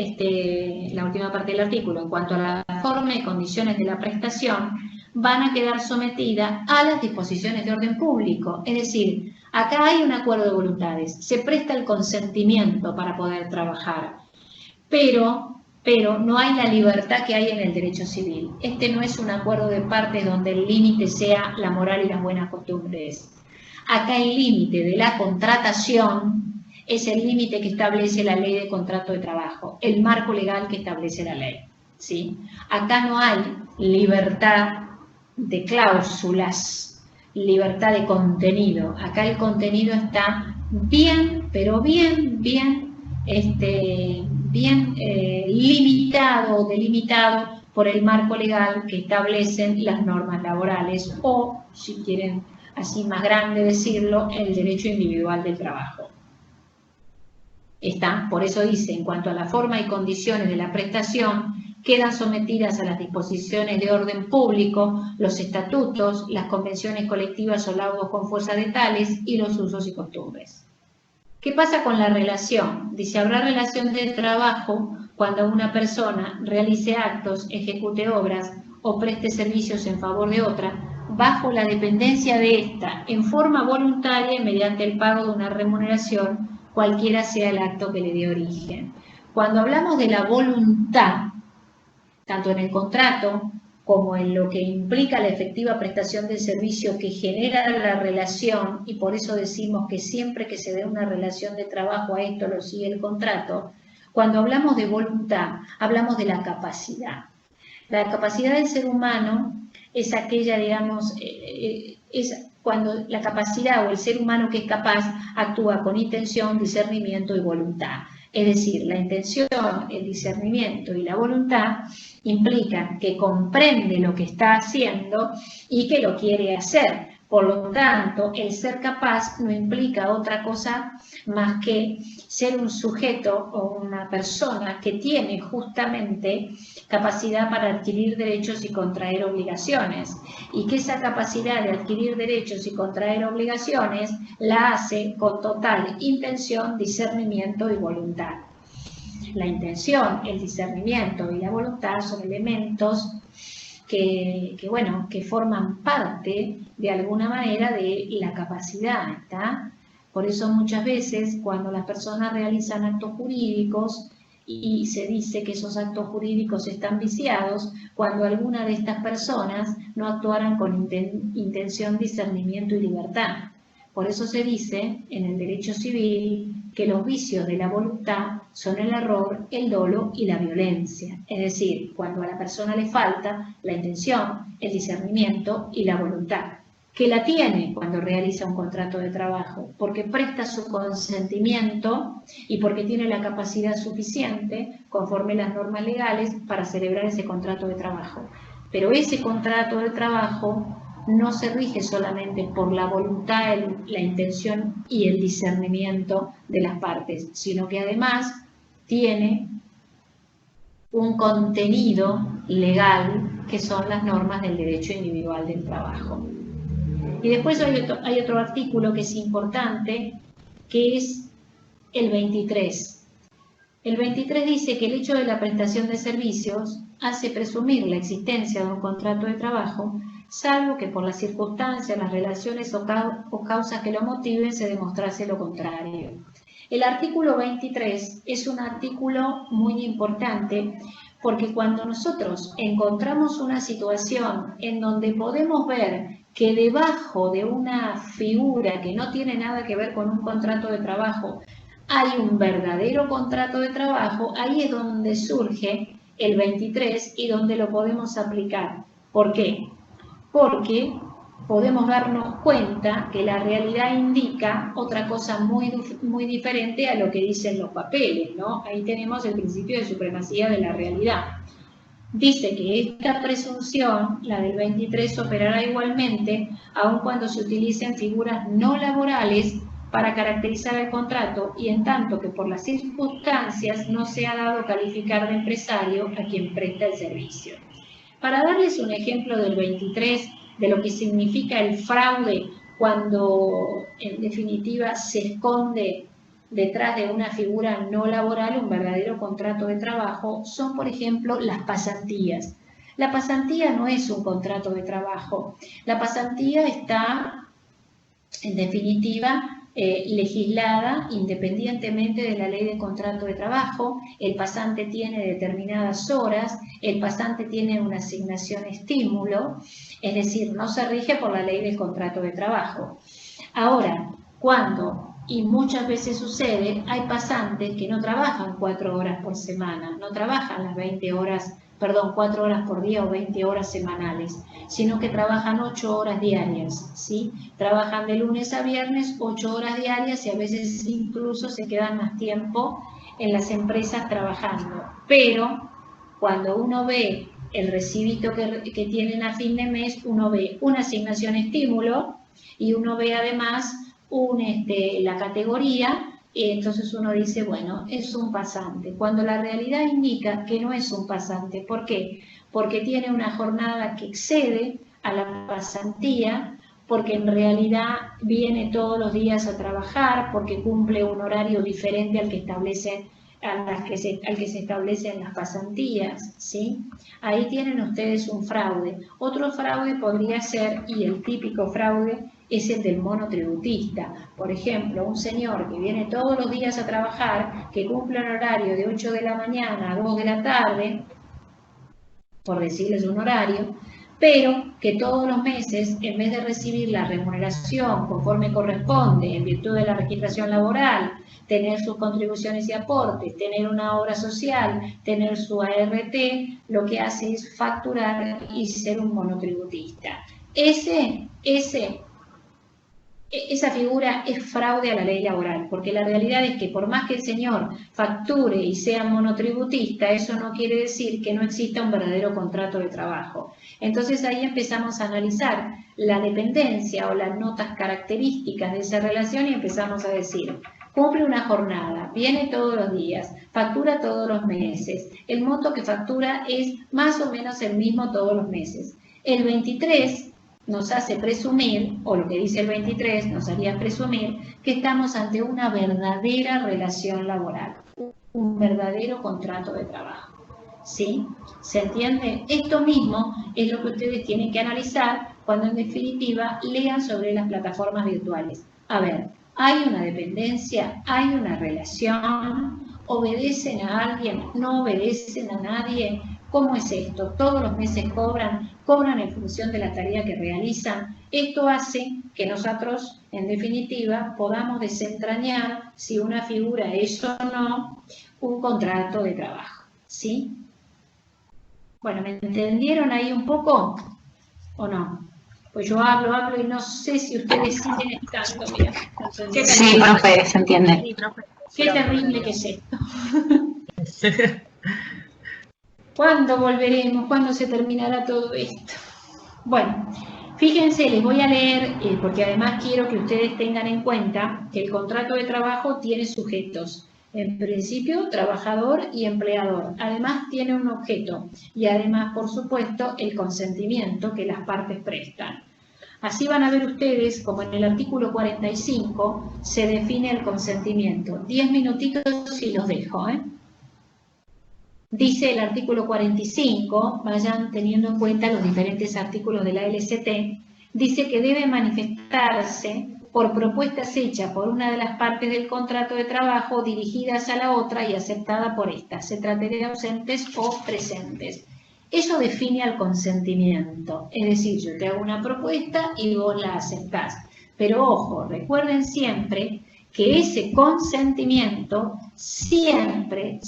la última parte del artículo, en cuanto a la forma y condiciones de la prestación, van a quedar sometidas a las disposiciones de orden público. Es decir, acá hay un acuerdo de voluntades, se presta el consentimiento para poder trabajar, pero no hay la libertad que hay en el derecho civil. Este no es un acuerdo de partes donde el límite sea la moral y las buenas costumbres. Acá el límite de la contratación es el límite que establece la ley de contrato de trabajo, el marco legal que establece la ley, ¿sí? Acá no hay libertad de cláusulas, libertad de contenido. Acá el contenido está bien, pero bien limitado, delimitado por el marco legal que establecen las normas laborales o, si quieren así más grande decirlo, el derecho individual del trabajo. Por eso dice, en cuanto a la forma y condiciones de la prestación, quedan sometidas a las disposiciones de orden público, los estatutos, las convenciones colectivas o laudos con fuerza de tales y los usos y costumbres. ¿Qué pasa con la relación? Dice, habrá relación de trabajo cuando una persona realice actos, ejecute obras o preste servicios en favor de otra, bajo la dependencia de ésta, en forma voluntaria y mediante el pago de una remuneración, cualquiera sea el acto que le dé origen. Cuando hablamos de la voluntad, tanto en el contrato como en lo que implica la efectiva prestación del servicio que genera la relación, y por eso decimos que siempre que se dé una relación de trabajo a esto lo sigue el contrato, cuando hablamos de voluntad, hablamos de la capacidad. La capacidad del ser humano es aquella, digamos, es cuando la capacidad o el ser humano que es capaz actúa con intención, discernimiento y voluntad. Es decir, la intención, el discernimiento y la voluntad implican que comprende lo que está haciendo y que lo quiere hacer. Por lo tanto, el ser capaz no implica otra cosa más que ser un sujeto o una persona que tiene justamente capacidad para adquirir derechos y contraer obligaciones. Y que esa capacidad de adquirir derechos y contraer obligaciones la hace con total intención, discernimiento y voluntad. La intención, el discernimiento y la voluntad son elementos que forman parte de alguna manera de la capacidad, ¿está? Por eso muchas veces cuando las personas realizan actos jurídicos y se dice que esos actos jurídicos están viciados, cuando alguna de estas personas no actuaran con intención, discernimiento y libertad. Por eso se dice en el derecho civil que los vicios de la voluntad son el error, el dolo y la violencia. Es decir, cuando a la persona le falta la intención, el discernimiento y la voluntad, que la tiene cuando realiza un contrato de trabajo, porque presta su consentimiento y porque tiene la capacidad suficiente, conforme las normas legales, para celebrar ese contrato de trabajo. Pero ese contrato de trabajo no se rige solamente por la voluntad, la intención y el discernimiento de las partes, sino que además tiene un contenido legal que son las normas del derecho individual del trabajo. Y después hay otro artículo que es importante, que es el 23. El 23 dice que el hecho de la prestación de servicios hace presumir la existencia de un contrato de trabajo, salvo que por las circunstancias, las relaciones o causas que lo motiven se demostrase lo contrario. El artículo 23 es un artículo muy importante porque cuando nosotros encontramos una situación en donde podemos ver que debajo de una figura que no tiene nada que ver con un contrato de trabajo hay un verdadero contrato de trabajo, ahí es donde surge el 23 y donde lo podemos aplicar. ¿Por qué? Porque podemos darnos cuenta que la realidad indica otra cosa muy diferente a lo que dicen los papeles, ¿no? Ahí tenemos el principio de supremacía de la realidad. Dice que esta presunción, la del 23, operará igualmente aun cuando se utilicen figuras no laborales para caracterizar el contrato y en tanto que por las circunstancias no se ha dado calificar de empresario a quien presta el servicio. Para darles un ejemplo del 23, de lo que significa el fraude cuando en definitiva se esconde detrás de una figura no laboral un verdadero contrato de trabajo, son por ejemplo las pasantías. La pasantía no es un contrato de trabajo, la pasantía está en definitiva legislada independientemente de la ley de contrato de trabajo. El pasante tiene determinadas horas, el pasante tiene una asignación estímulo, es decir, no se rige por la ley del contrato de trabajo. Ahora, cuando, y muchas veces sucede, hay pasantes que no trabajan 4 horas por semana, no trabajan las 4 horas por día o 20 horas semanales, sino que trabajan 8 horas diarias, ¿sí? Trabajan de lunes a viernes 8 horas diarias y a veces incluso se quedan más tiempo en las empresas trabajando. Pero cuando uno ve el recibito que tienen a fin de mes, uno ve una asignación estímulo y uno ve además la categoría. Y entonces uno dice, bueno, es un pasante, cuando la realidad indica que no es un pasante. ¿Por qué? Porque tiene una jornada que excede a la pasantía, porque en realidad viene todos los días a trabajar, porque cumple un horario diferente al que se establece en las pasantías, ¿sí? Ahí tienen ustedes un fraude. Otro fraude podría ser, y el típico fraude, es el del monotributista. Por ejemplo, un señor que viene todos los días a trabajar, que cumple un horario de 8 de la mañana a 2 de la tarde, por decirles un horario, pero que todos los meses, en vez de recibir la remuneración conforme corresponde, en virtud de la registración laboral, tener sus contribuciones y aportes, tener una obra social, tener su ART, lo que hace es facturar y ser un monotributista. Esa figura es fraude a la ley laboral, porque la realidad es que por más que el señor facture y sea monotributista, eso no quiere decir que no exista un verdadero contrato de trabajo. Entonces ahí empezamos a analizar la dependencia o las notas características de esa relación y empezamos a decir, cumple una jornada, viene todos los días, factura todos los meses, el monto que factura es más o menos el mismo todos los meses. El 23 nos hace presumir, o lo que dice el 23 nos haría presumir, que estamos ante una verdadera relación laboral, un verdadero contrato de trabajo. ¿Sí? ¿Se entiende? Esto mismo es lo que ustedes tienen que analizar cuando en definitiva lean sobre las plataformas virtuales. A ver, ¿hay una dependencia? ¿Hay una relación? ¿Obedecen a alguien? ¿No obedecen a nadie? ¿Cómo es esto? ¿Todos los meses cobran en función de la tarea que realizan? Esto hace que nosotros, en definitiva, podamos desentrañar si una figura es o no un contrato de trabajo. ¿Sí? Bueno, ¿me entendieron ahí un poco o no? Pues yo hablo y no sé si ustedes siguen estando. Mira, sí, profe, se entiende. Qué terrible que es esto. ¿Cuándo volveremos? ¿Cuándo se terminará todo esto? Bueno, fíjense, les voy a leer, porque además quiero que ustedes tengan en cuenta que el contrato de trabajo tiene sujetos. En principio, trabajador y empleador. Además, tiene un objeto y además, por supuesto, el consentimiento que las partes prestan. Así van a ver ustedes como en el artículo 45 se define el consentimiento. 10 minutitos y los dejo, ¿eh? Dice el artículo 45, vayan teniendo en cuenta los diferentes artículos de la LCT, dice que debe manifestarse por propuestas hechas por una de las partes del contrato de trabajo dirigidas a la otra y aceptada por esta. Se trate de ausentes o presentes. Eso define al consentimiento, es decir, yo te hago una propuesta y vos la aceptás. Pero ojo, recuerden siempre que ese consentimiento siempre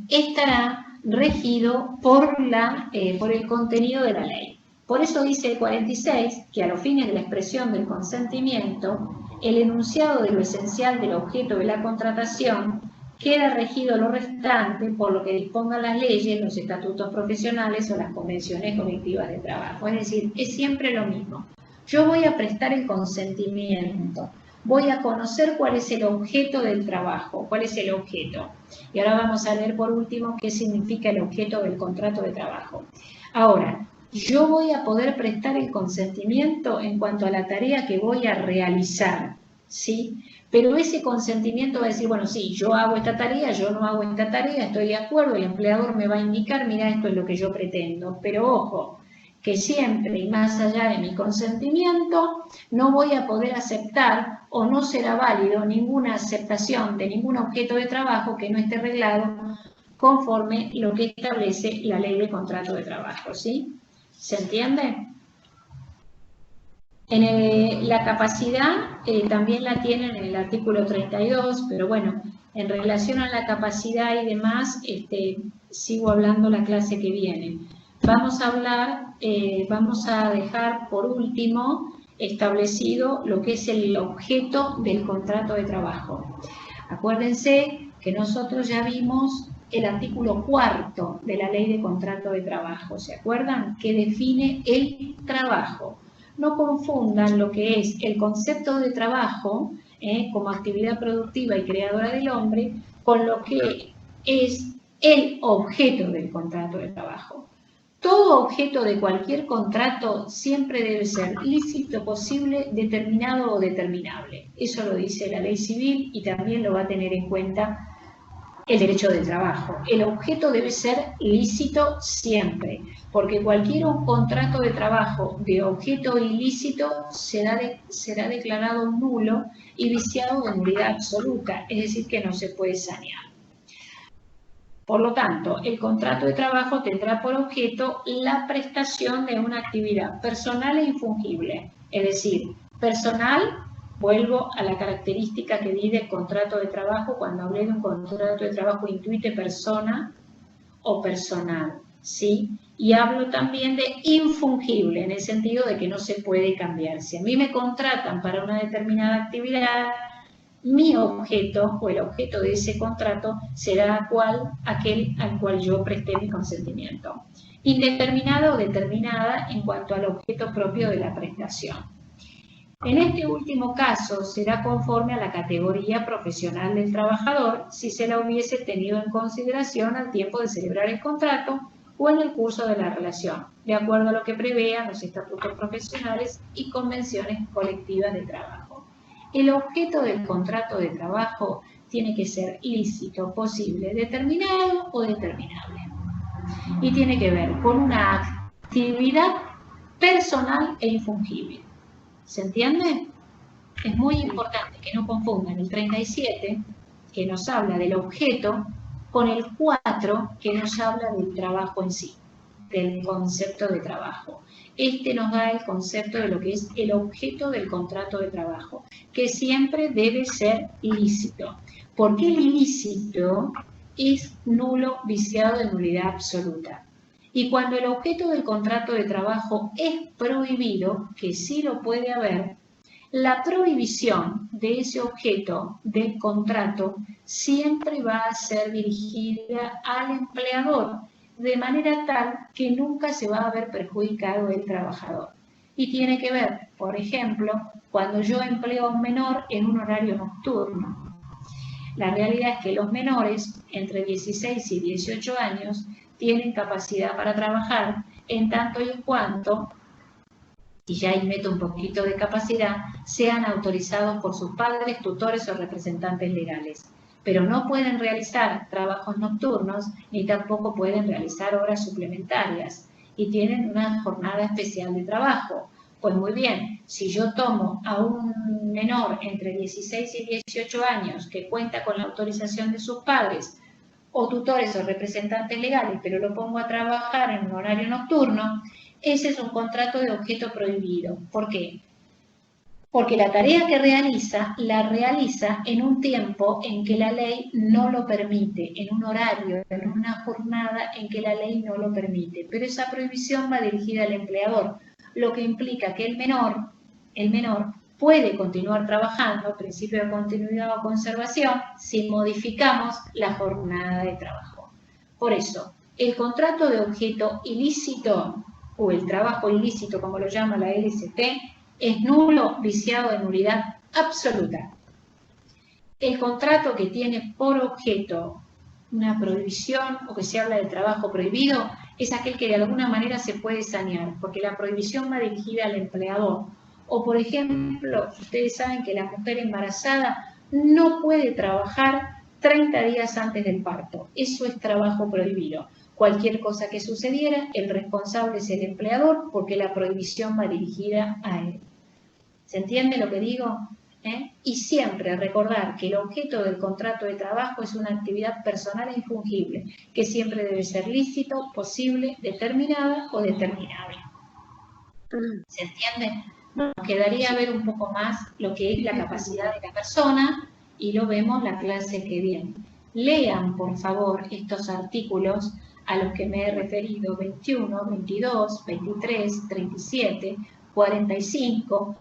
estará regido por el contenido de la ley. Por eso dice el 46 que a los fines de la expresión del consentimiento, el enunciado de lo esencial del objeto de la contratación queda regido lo restante por lo que dispongan las leyes, los estatutos profesionales o las convenciones colectivas de trabajo. Es decir, es siempre lo mismo. Yo voy a prestar el consentimiento, voy a conocer cuál es el objeto del trabajo, cuál es el objeto. Y ahora vamos a ver por último qué significa el objeto del contrato de trabajo. Ahora, yo voy a poder prestar el consentimiento en cuanto a la tarea que voy a realizar, ¿sí? Pero ese consentimiento va a decir, bueno, sí, yo hago esta tarea, yo no hago esta tarea, estoy de acuerdo, el empleador me va a indicar, mira, esto es lo que yo pretendo. Pero ojo, que siempre y más allá de mi consentimiento, no voy a poder aceptar o no será válido ninguna aceptación de ningún objeto de trabajo que no esté reglado conforme lo que establece la ley de contrato de trabajo, ¿sí? ¿Se entiende? La capacidad también la tienen en el artículo 32, pero bueno, en relación a la capacidad y demás, sigo hablando la clase que viene. Vamos a hablar, vamos a dejar por último establecido lo que es el objeto del contrato de trabajo. Acuérdense que nosotros ya vimos el artículo 4 de la Ley de Contrato de Trabajo, ¿se acuerdan? Que define el trabajo. No confundan lo que es el concepto de trabajo como actividad productiva y creadora del hombre con lo que es el objeto del contrato de trabajo. Todo objeto de cualquier contrato siempre debe ser lícito, posible, determinado o determinable. Eso lo dice la ley civil y también lo va a tener en cuenta el derecho del trabajo. El objeto debe ser lícito siempre, porque cualquier contrato de trabajo de objeto ilícito será declarado nulo y viciado de nulidad absoluta, es decir, que no se puede sanear. Por lo tanto, el contrato de trabajo tendrá por objeto la prestación de una actividad personal e infungible. Es decir, personal, vuelvo a la característica que di del contrato de trabajo. Cuando hablé de un contrato de trabajo, intuite persona o personal, ¿sí? Y hablo también de infungible, en el sentido de que no se puede cambiar. Si a mí me contratan para una determinada actividad, mi objeto o el objeto de ese contrato será aquel al cual yo presté mi consentimiento. Indeterminada o determinada en cuanto al objeto propio de la prestación. En este último caso será conforme a la categoría profesional del trabajador si se la hubiese tenido en consideración al tiempo de celebrar el contrato o en el curso de la relación, de acuerdo a lo que prevean los estatutos profesionales y convenciones colectivas de trabajo. El objeto del contrato de trabajo tiene que ser lícito, posible, determinado o determinable. Y tiene que ver con una actividad personal e infungible. ¿Se entiende? Es muy importante que no confundan el 37, que nos habla del objeto, con el 4, que nos habla del trabajo en sí, del concepto de trabajo. Este nos da el concepto de lo que es el objeto del contrato de trabajo, que siempre debe ser ilícito, porque el ilícito es nulo, viciado de nulidad absoluta. Y cuando el objeto del contrato de trabajo es prohibido, que sí lo puede haber, la prohibición de ese objeto del contrato siempre va a ser dirigida al empleador, de manera tal que nunca se va a ver perjudicado el trabajador. Y tiene que ver, por ejemplo, cuando yo empleo a un menor en un horario nocturno. La realidad es que los menores, entre 16 y 18 años, tienen capacidad para trabajar en tanto y en cuanto, y ya ahí meto un poquito de capacidad, sean autorizados por sus padres, tutores o representantes legales. Pero no pueden realizar trabajos nocturnos ni tampoco pueden realizar horas suplementarias y tienen una jornada especial de trabajo. Pues muy bien, si yo tomo a un menor entre 16 y 18 años que cuenta con la autorización de sus padres o tutores o representantes legales, pero lo pongo a trabajar en un horario nocturno, ese es un contrato de objeto prohibido. ¿Por qué? Porque la tarea que realiza, la realiza en un tiempo en que la ley no lo permite, en un horario, en una jornada en que la ley no lo permite. Pero esa prohibición va dirigida al empleador, lo que implica que el menor puede continuar trabajando, principio de continuidad o conservación, si modificamos la jornada de trabajo. Por eso, el contrato de objeto ilícito, o el trabajo ilícito, como lo llama la LST, es nulo, viciado de nulidad absoluta. El contrato que tiene por objeto una prohibición o que se habla de trabajo prohibido es aquel que de alguna manera se puede sanear, porque la prohibición va dirigida al empleador. O, por ejemplo, ustedes saben que la mujer embarazada no puede trabajar 30 días antes del parto. Eso es trabajo prohibido. Cualquier cosa que sucediera, el responsable es el empleador porque la prohibición va dirigida a él. ¿Se entiende lo que digo? Y siempre recordar que el objeto del contrato de trabajo es una actividad personal e infungible, que siempre debe ser lícito, posible, determinada o determinable. ¿Se entiende? Nos quedaría ver un poco más lo que es la capacidad de la persona y lo vemos la clase que viene. Lean, por favor, estos artículos a los que me he referido, 21, 22, 23, 37, 45,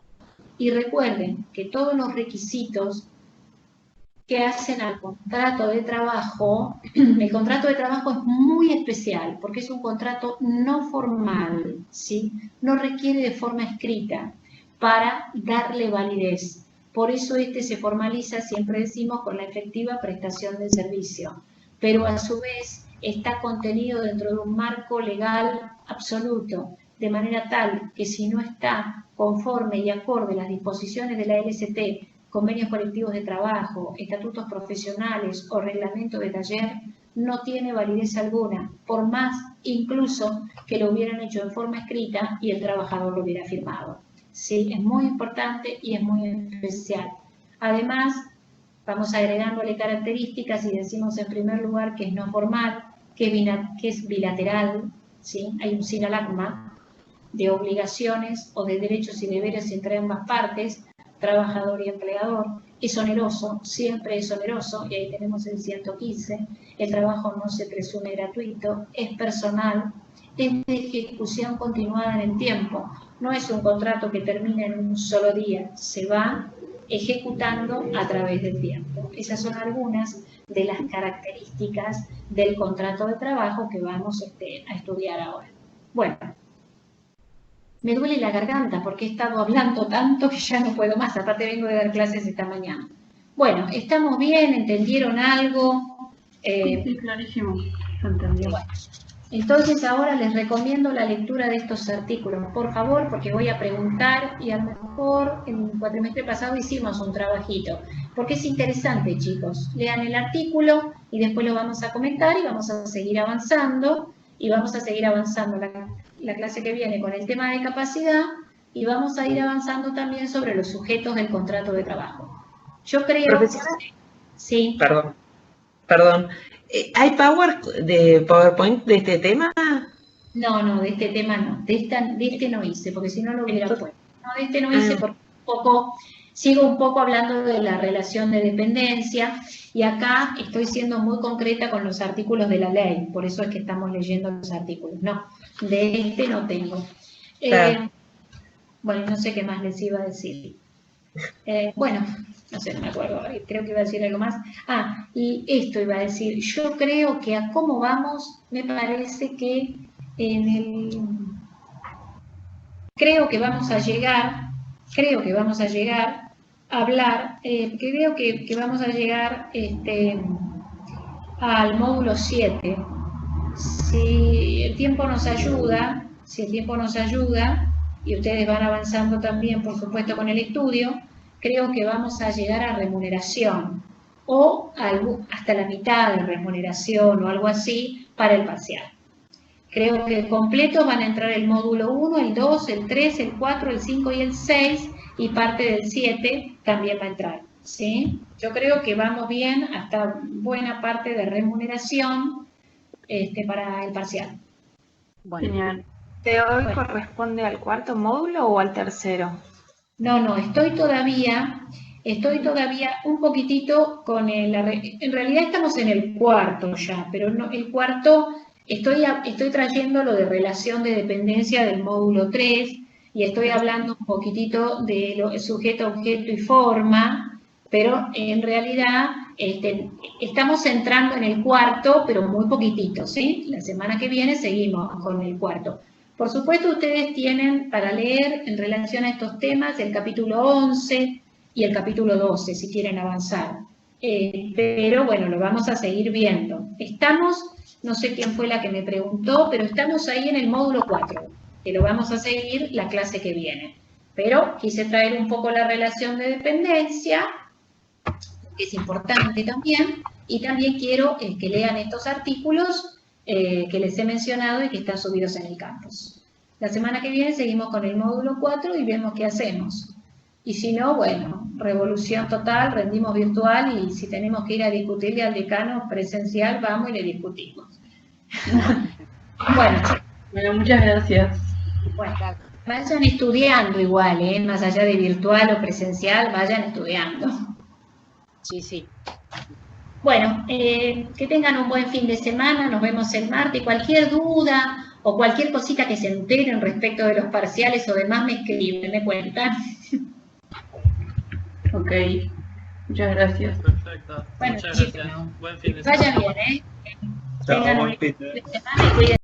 y recuerden que todos los requisitos que hacen al contrato de trabajo, el contrato de trabajo es muy especial porque es un contrato no formal, ¿sí? No requiere de forma escrita para darle validez. Por eso este se formaliza, siempre decimos, con la efectiva prestación del servicio, pero a su vez está contenido dentro de un marco legal absoluto, de manera tal que si no está conforme y acorde a las disposiciones de la LST, convenios colectivos de trabajo, estatutos profesionales o reglamento de taller, no tiene validez alguna, por más incluso que lo hubieran hecho en forma escrita y el trabajador lo hubiera firmado. Sí, es muy importante y es muy especial. Además, vamos agregándole características y decimos en primer lugar que es no formal, que es bilateral, ¿sí? Hay un sinalagma de obligaciones o de derechos y deberes entre ambas partes, trabajador y empleador. Es oneroso, siempre es oneroso, y ahí tenemos el 115, el trabajo no se presume gratuito, es personal, es de ejecución continuada en el tiempo, no es un contrato que termina en un solo día, se va ejecutando a través del tiempo. Esas son algunas de las características del contrato de trabajo que vamos a estudiar ahora. Bueno, me duele la garganta porque he estado hablando tanto que ya no puedo más, aparte vengo de dar clases esta mañana. Bueno, ¿estamos bien? ¿Entendieron algo? Sí, clarísimo, se entendió. Bueno, entonces ahora les recomiendo la lectura de estos artículos, por favor, porque voy a preguntar y a lo mejor en el cuatrimestre pasado hicimos un trabajito, porque es interesante, chicos. Lean el artículo y después lo vamos a comentar y vamos a seguir avanzando. Y vamos a seguir avanzando la clase que viene con el tema de capacidad y vamos a ir avanzando también sobre los sujetos del contrato de trabajo. Yo creo... Profesora, sí. Perdón. ¿Hay PowerPoint de este tema? No, de este tema no. De este no hice, porque si no lo hubiera puesto. No, de este no hice porque sigo un poco hablando de la relación de dependencia y acá estoy siendo muy concreta con los artículos de la ley, por eso es que estamos leyendo los artículos. No, de este no tengo. Bueno, no sé qué más les iba a decir. Bueno, no sé, no me acuerdo, creo que iba a decir algo más. Y esto iba a decir, yo creo que a cómo vamos, me parece que creo que vamos a llegar a hablar, creo que vamos a llegar al módulo 7. Si el tiempo nos ayuda, y ustedes van avanzando también, por supuesto, con el estudio, creo que vamos a llegar a remuneración, o hasta la mitad de remuneración o algo así para el parcial. Creo que completos van a entrar el módulo 1, el 2, el 3, el 4, el 5 y el 6, y parte del 7 también va a entrar, ¿sí? Yo creo que vamos bien hasta buena parte de remuneración para el parcial. Bueno. Genial. ¿De hoy corresponde al cuarto módulo o al tercero? No, estoy todavía un poquitito con en realidad estamos en el cuarto ya, pero no, el cuarto, estoy trayendo lo de relación de dependencia del módulo 3 y estoy hablando un poquitito de sujeto, objeto y forma, pero en realidad estamos entrando en el cuarto, pero muy poquitito, ¿sí? La semana que viene seguimos con el cuarto. Por supuesto, ustedes tienen para leer en relación a estos temas el capítulo 11 y el capítulo 12, si quieren avanzar. Pero bueno, lo vamos a seguir viendo. Estamos, no sé quién fue la que me preguntó, pero estamos ahí en el módulo 4, que lo vamos a seguir la clase que viene. Pero quise traer un poco la relación de dependencia, que es importante también, y también quiero que lean estos artículos que les he mencionado y que están subidos en el campus. La semana que viene seguimos con el módulo 4 y vemos qué hacemos. Y si no, bueno, revolución total, rendimos virtual y si tenemos que ir a discutirle al decano presencial, vamos y le discutimos. Bueno, muchas gracias. Bueno, vayan estudiando igual, más allá de virtual o presencial, vayan estudiando. Sí. Bueno, que tengan un buen fin de semana, nos vemos el martes. Cualquier duda o cualquier cosita que se enteren respecto de los parciales o demás, me escriben, me cuentan. Ok, muchas gracias. Perfecto. Bueno, Muchas chicos, gracias. Buen fin de semana. vayan bien, Chao, tengan un buen fin fin de semana y cuídense.